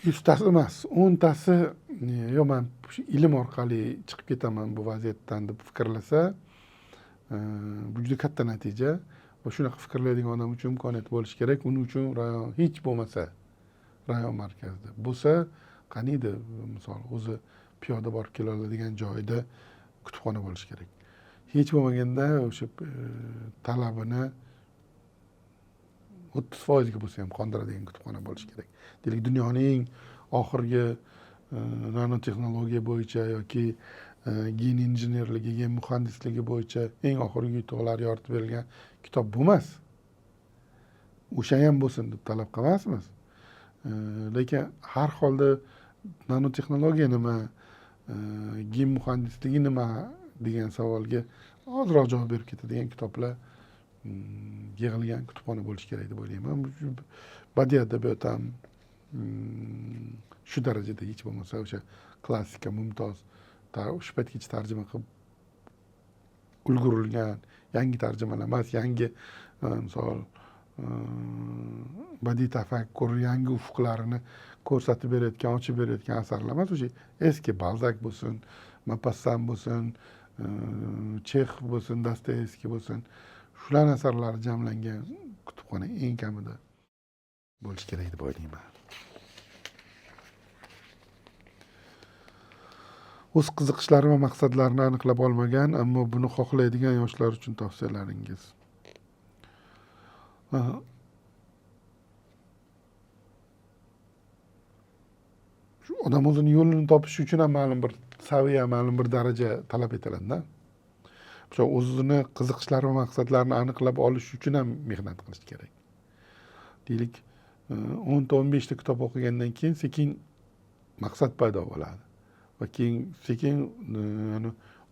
100tasi emas, 10tasi yo men ilm orqali chiqib ketaman bu vaziyatdan deb fikrlasa, bu juda katta natija va shunaqa fikrlaydigan odam uchun imkoniyat bo'lishi kerak. Uning uchun rayon hech bo'lmasa rayon markazida bo'lsa, qaniydi misol o'zi piyoda borib kela oladigan joyda kutubxona bo'lishi kerak. Hech bo'lmaganda o'sha talabini 30% ga bo'lsa ham qondiradigan kutubxona bo'lishi kerak. Deylik, dunyoning oxirgi nanotexnologiya bo'yicha yoki gen injenerligi, gen muhandisligi bo'yicha eng oxirgi yutuqlar yoritib berilgan kitob bo'lmas. O'sha ham bo'lsin deb talab qilmasmiz. Lekin har holda nanotexnologiya nima, gen muhandisligi nima degan savolga ozroq javob berib ketadigan kitoblar yig'ilgan kutubxona bo'lishi kerak deb o'ylayman. Badiiy adabiyot ham shu darajada hech bo'lmasa o'sha klassika, mumtoz, shu paytgacha tarjima qilib ulgurilgan yangi tarjimalar emas, yangi misol badiiy tafakkur, yangi ufqlarini ko'rsatib berayotgan, ochib berayotgan asarlar emas. O'sha eski Balzak bo'lsin, Maupassant bo'lsin, Chexov bo'lsin, Dostoyevskiy bo'lsin, shular asarlari jamlangan kutubxona eng kamida bo'lishi kerak deb o'ylayman. O'z qiziqishlari va maqsadlarini aniqlab olmagan, ammo buni xohlaydigan yoshlar uchun tavsiyalaringiz. Shu odam o'zini yo'lini topish uchun ham ma'lum bir saviya, ma'lum bir daraja talab etiladi-da. O'zini qiziqishlari va maqsadlarini aniqlab olish uchun ham mehnat qilish kerak. Deylik, 10-15 ta kitob o'qigandan keyin sekin maqsad paydo bo'ladi. Va keyin sekin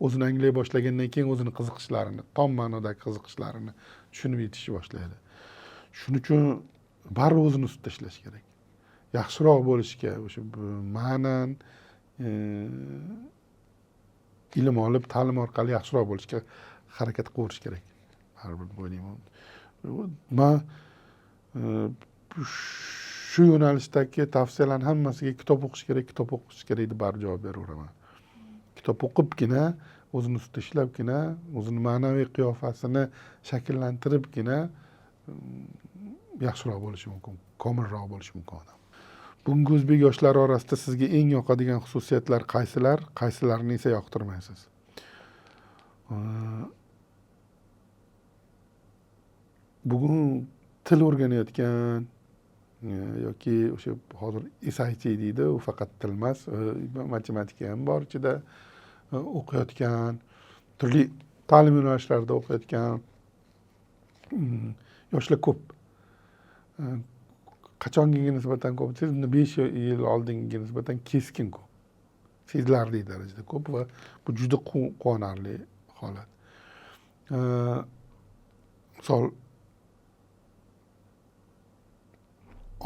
o'zini anglay boshlagandan keyin o'zini qiziqishlarini, tom ma'nodagi qiziqishlarini tushunib yetishni boshlaydi. Shuning uchun baribir o'zini ustida ishlash kerak. Yaxshiroq bo'lishga, o'sha ma'nan ilm olib, ta'lim orqali yaxshiroq bo'lishga harakat qilish kerak. Baribir deb o'ylayman. Men shu yo'nalishdagi tavsiyalarning hammasiga kitob o'qish kerak deb baribir javob beraveraman. Kitob o'qibgina, o'zini ustida ishlabgina, o'zini ma'naviy qiyofasini shakllantiribgina yaxshiroq bo'lishi mumkin, komilroq bo'lishi mumkin odam. Bugungi o'zbek yoshlari orasida sizga eng yoqadigan xususiyatlar qaysilar, qaysilarini esa yoqtirmaysiz? Bugun til o'rganayotgan yoki o'sha hozir SIT deydi, u faqat til emas, matematika ham bor ichida, o'qiyotgan, turli ta'lim yo'nalishlarida o'qiyotgan yoshlar ko'p. Qachongiga nisbatan ko'p desangiz, 5 yil oldingiga nisbatan keskin ko'p. Sezilarli darajada ko'p va bu juda quvonarli holat. Misol,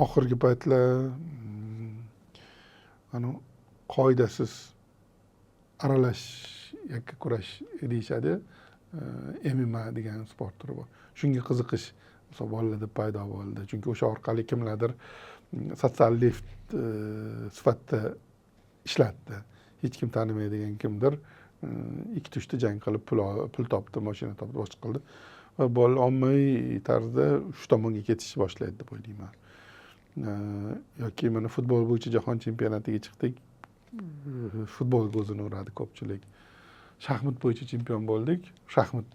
oxirgi paytlar qoidasiz aralash yakka kurash deyishadi. MMA degan sport turi bor. Shunga qiziqish misol bolalarda paydo bo'ldi. Chunki o'sha orqali kimlardir sotsial lift sifatida ishlatdi. Hech kim tanimaydigan kimdir 2-3ta jang qilib pul topdi, mashina topdi, boshqa qildi va bolalar ommaviy tarzda shu tomonga ketishni boshlaydi deb o'ylayman. Yoki mana futbol bo'yicha jahon chempionatiga chiqdik. futbolga o'zini uradi ko'pchilik. Shaxmat bo'yicha chempion bo'ldik. Shaxmat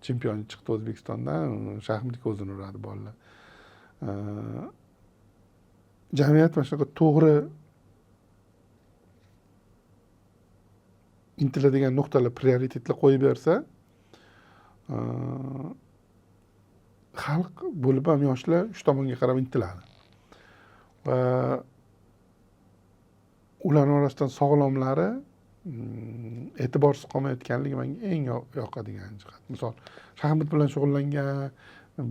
chempioni chiqdi O'zbekistondan. Shaxmatga o'zini uradi bolalar. Jamiyat mana shunaqa to'g'ri intiladigan nuqtalar, prioritetlar qo'yib bersa, xalq bo'lib ham yoshlar shu tomonga qarab intiladi. Va ularning orasidan sog'lomlari e'tiborsiz qolmayotganligi menga eng yoqadigan jihat. Misol, shaxmat bilan shug'ullangan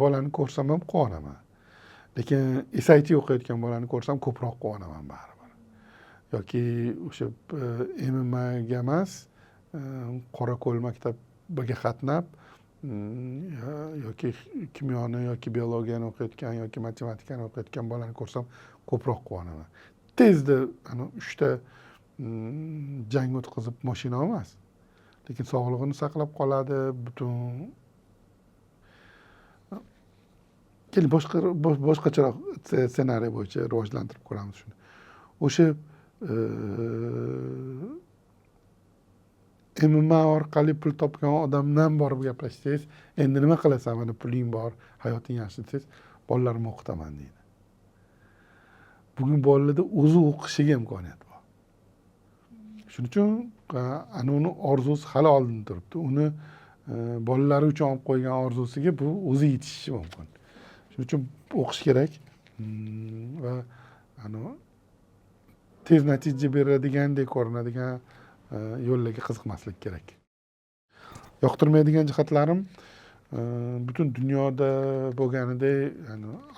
bolani ko'rsam ham quvonaman. Lekin SIT o'qiyotgan bolani ko'rsam ko'proq quvonaman baribir. Yoki o'sha MMAga emas, Qorako'l maktabiga qatnab, yoki kimyoni yoki biologiyani o'qiyotgan yoki matematikani o'qiyotgan bolani ko'rsam ko'proq quvonaman. Tezda ana 3 ta jang o'tkazib mashina emas, lekin sog'lig'ini saqlab qoladi, butun keling boshqacharoq ssenariy bo'yicha rivojlantirib ko'ramiz shuni. O'sha MMA orqali pul topgan odamdan borib gaplashsangiz, endi nima qilasan, mana puling bor, hayoting yaxshi desangiz, bolalarimni o'qitaman deydi. Bugun bolalarda o'zi o'qishiga imkoniyat bor. Shuning uchun ana uni orzusi hali oldinda turibdi. Uni bolalari uchun olib qo'ygan orzusiga bu o'zi yetishishi mumkin. Shuning uchun o'qish kerak va ana tez natija beradigandek ko'rinadigan yo'llarga qiziqmaslik kerak. Yoqtirmaydigan jihatlarim butun dunyoda bo'lganidek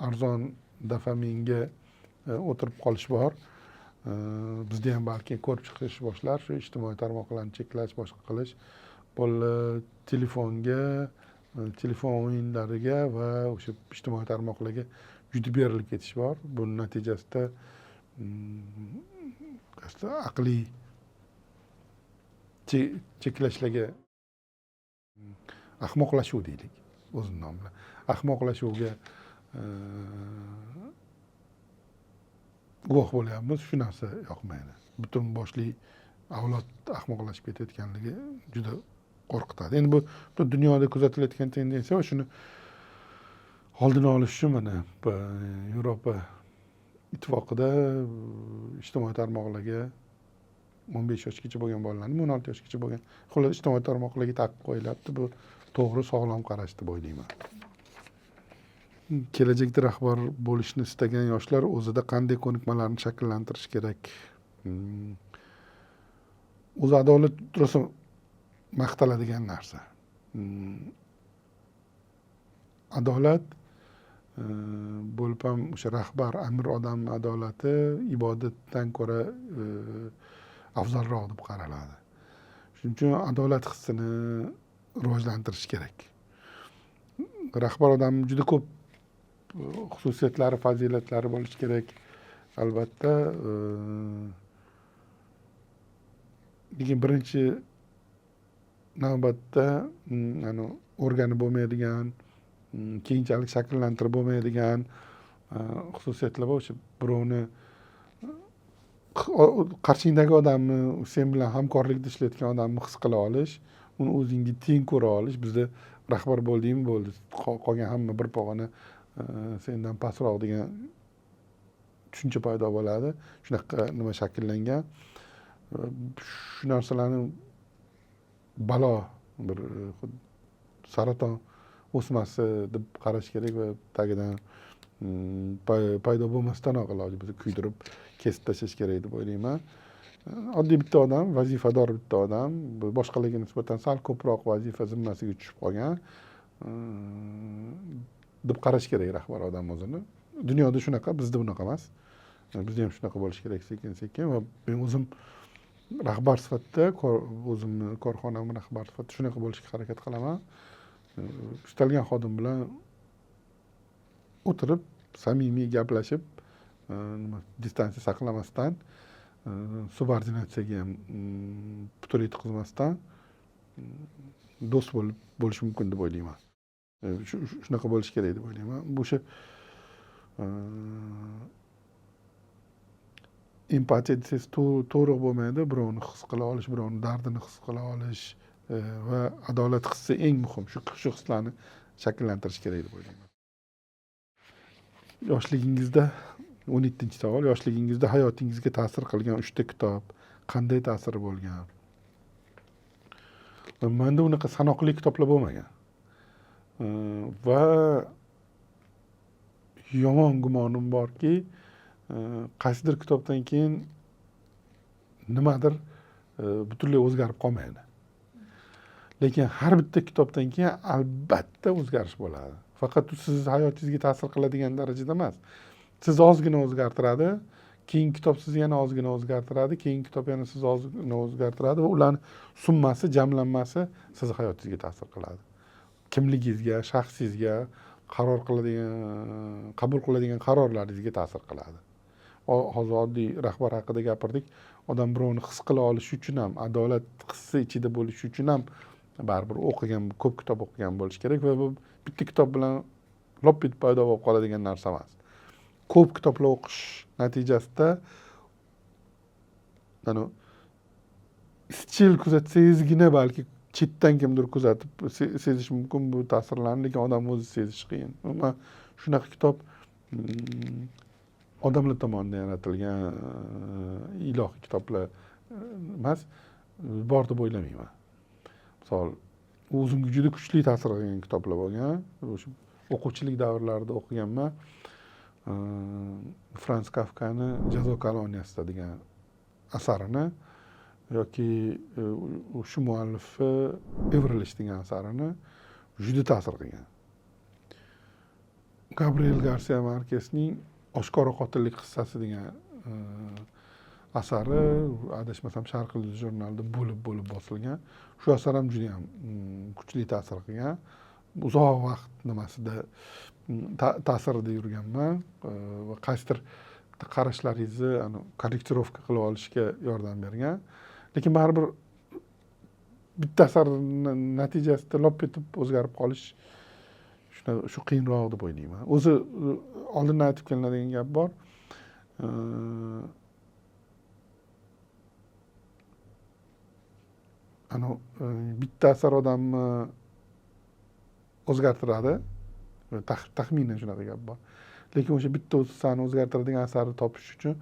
arzon dofaminga o'tirib qolish bor. Bizda ham balki ko'rib chiqish boshlar, shu ijtimoiy tarmoqlarni cheklash, boshqa qilish, bolalar telefonga, telefon o'yinlariga va o'sha ijtimoiy tarmoqlarga juda berilib ketish bor. Buning natijasida aqliy cheklashlarga ahmoqlashuv deylik, o'zini nomi bilan. Ahmoqlashuvga guvoh bo'lyapmiz. Shu narsa yoqmaydi. Butun boshli avlod ahmoqlashib ketayotganligi juda qo'rqitadi. Endi bu dunyoda kuzatilayotgan tendensiya va shuni oldini olish uchun mana Yevropa ittifoqida ijtimoiy tarmoqlarga 15 yoshgacha bo'lgan bolalarni, 16 yoshgacha bo'lgan, xullas ijtimoiy tarmoqlarga taqiq qo'yilyapti. Bu to'g'ri, sog'lom qarash deb o'ylayman. Kelajakda rahbar bo'lishni istagan yoshlar o'zida qanday ko'nikmalarni shakllantirish kerak? O'zi adolat rosa maqtaladigan narsa. Adolat bo'lib ham o'sha rahbar, amir odam adolati ibodatdan ko'ra afzalroq deb qaraladi. Shuning uchun adolat hissini rivojlantirish kerak. Rahbar odam juda ko'p xususiyatlari, fazilatlari bo'lishi kerak. Albatta, lekin birinchi navbatda organi bo'lmaydigan, keyinchalik shakllantirib bo'lmaydigan xususiyatlar bor. O'sha birovni qarshingdagi odamni, sen bilan hamkorlikda ishlayotgan odamni his qila olish, uni o'zingga teng ko'ra olish. Bizda rahbar bo'ldingmi, bo'ldi, qolgan hamma bir pog'ona sendan pastroq degan tushuncha paydo bo'ladi. Shunaqa nima shakllangan. Shu narsalarni balo, bir saraton o'smasi deb qarash kerak va tagidan paydo bo'lmasdan iloji bo'lsa kuydirib kesib tashlash kerak deb o'ylayman. Oddiy bitta odam, vazifador bitta odam, boshqalarga nisbatan sal ko'proq vazifa zimmasiga tushib qolgan deb qarash kerak rahbar odam o'zini. Dunyoda shunaqa, bizda bunaqa emas. Bizda ham shunaqa bo'lish kerak sekin-sekin va men o'zim rahbar sifatida, o'zimni korxonamni rahbar sifatida shunaqa bo'lishga harakat qilaman. Istalgan xodim bilan o'tirib, samimiy gaplashib, distansiya saqlamasdan, subordinatsiyaga ham putur yetkazmasdan do'st bo'lish mumkin deb o'ylayman. Shunaqa bo'lish kerak deb o'ylayman. Bu empatiya desangiz to'g'ri bo'lmaydi. Birovni his qila olish, birovni dardini his qila olish va adolat hissi eng muhim. Shu hislarni shakllantirish kerak deb o'ylayman. Yoshligingizda 17-savol. Yoshligingizda hayotingizga ta'sir qilgan 3 ta kitob qanday ta'siri bo'lgan? Menda unaqa sanoqli kitoblar bo'lmagan. Va yomon gumonim borki, qaysidir kitobdan keyin nimadir butunlay o'zgarib qolmaydi. Lekin har bitta kitobdan keyin albatta o'zgarish bo'ladi. Faqat u siz hayotingizga ta'sir qiladigan darajada emas. Siz ozgina o'zgartiradi, keyingi kitob sizni yana ozgina o'zgartiradi, keyingi kitob yana sizni ozgina o'zgartiradi va ularning summasi, jamlanmasi siz hayotingizga ta'sir qiladi. Kimligingizga, shaxsingizga, qabul qiladigan qarorlaringizga ta'sir qiladi. Hozir oddiy rahbar haqida gapirdik. Odam birovni his qila olishi uchun ham, adolat hissi ichida bo'lishi uchun ham baribir ko'p kitob o'qigan bo'lish kerak va bu bitta kitob bilan lop etib paydo bo'lib qoladigan narsa emas. Ko'p kitoblar o'qish natijasida izchil kuzatsangizgina balki chetdan kimdir kuzatib sezish mumkin bu ta'sirlarni, lekin odam o'zi sezish qiyin. Umuman shunaqa kitob odamlar tomonidan yaratilgan ilohiy kitoblar emas, bor deb o'ylamayman. Misol, o'zimga juda kuchli ta'sir qilgan kitoblar bo'lgan. O'sha o'quvchilik davrlarida o'qiganman. Frans Kafkani Jazo koloniyasida degan asarini yoki shu muallifi Evrilish degan asarini juda ta'sir qilgan. Gabriel Garcia Marquezning Oshkora qotillik qissasi degan asari, adashmasam Sharq Ildizi jurnalida bo'lib bosilgan. Shu asar ham juda ham kuchli ta'sir qilgan. Uzoq vaqt nimasida ta'sirida yurganman va qaysidir qarashlaringizni korrektirovka qilib olishga yordam bergan. Lekin baribir bitta asar natijasida lop etib o'zgarib qolish shu qiyinroq deb o'ylayman. O'zi oldindan aytib kelinadigan gap bor. Bitta asar odamni o'zgartiradi. Taxminan shunaqa gap bor. Lekin o'sha bitta sani o'zgartiradigan asarni topish uchun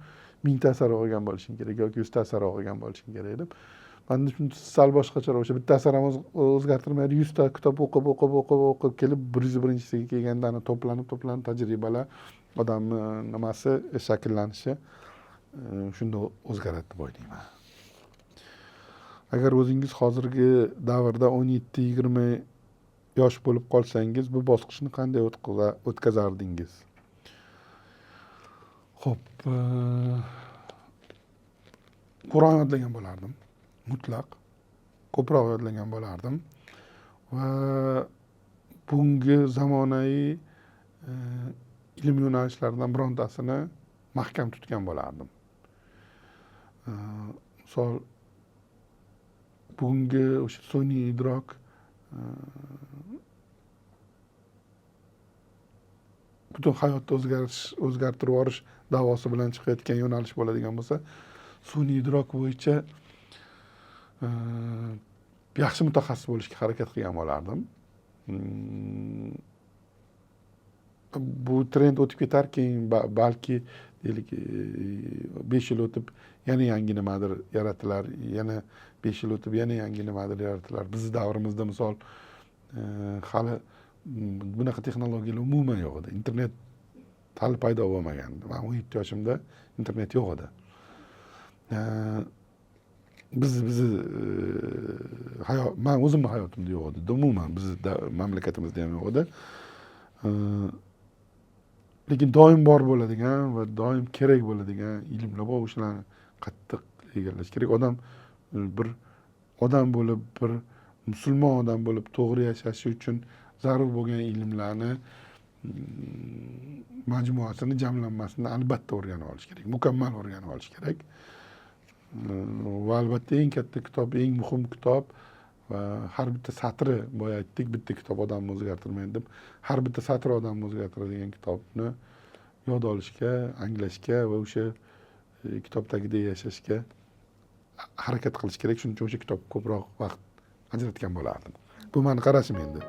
1000 ta asar o'qigan bo'lishing kerak yoki 100 ta asar o'qigan bo'lishing kerak deb. Menda sal boshqacharoq, o'sha bitta asar ham o'zgartirmaydi, 100 ta kitob o'qib kelib 101-siga kelganda to'planib tajribalar odamni nimasi shakllanishi shunda o'zgaradi deb o'ylayman. Agar o'zingiz hozirgi davrda 17-20 yosh bo'lib qolsangiz, bu bosqichni qanday o'tkazardingiz? Xo'p, Qur'on yodlagan bo'lardim. Mutlaq. Ko'proq yodlagan bo'lardim. Va bunga zamonaviy ilm yo'nalishlaridan birontasini mahkam tutgan bo'lardim. Misol, bugungi o'sha sun'iy idrok butun hayotda o'zgartirib yuborish da'vosi bilan chiqayotgan yo'nalish bo'ladigan bo'lsa, sun'iy idrok bo'yicha yaxshi mutaxassis bo'lishga harakat qilgan bo'lardim. Bu trend o'tib ketar, keyin balki deylik 5 yil o'tib yana yangi nimadir yaratilar, yana 5 yil o'tib yana yangi nimadir yaratilar. Bizning davrimizda misol hali bunaqa texnologiyalar umuman yo'q edi. Internet hali paydo bo'lmagandi. Men 17 yoshimda internet yo'q edi. Men o'zimning hayotimda yo'q edi. Umuman bizning mamlakatimizda ham yo'q edi. Lekin doim bor bo'ladigan va doim kerak bo'ladigan ilmlar bor, o'shalarni qattiq egallash kerak. Odam bo'lib, bir musulmon odam bo'lib to'g'ri yashashi uchun zarur bo'lgan ilmlarni majmuasini, jamlanmasini albatta o'rganib olish kerak. Mukammal o'rganib olish kerak. Va albatta eng katta kitob, eng muhim kitob va har bitta satri, boya aytdik, bitta kitob odamni o'zgartirmaydi deb, har bitta satr odamni o'zgartiradigan kitobni yod olishga, anglashga va o'sha kitobdagidek yashashga harakat qilish kerak. Shuning uchun o'sha kitobga ko'proq vaqt ajratgan bo'lardim. Bu meni qarashim endi.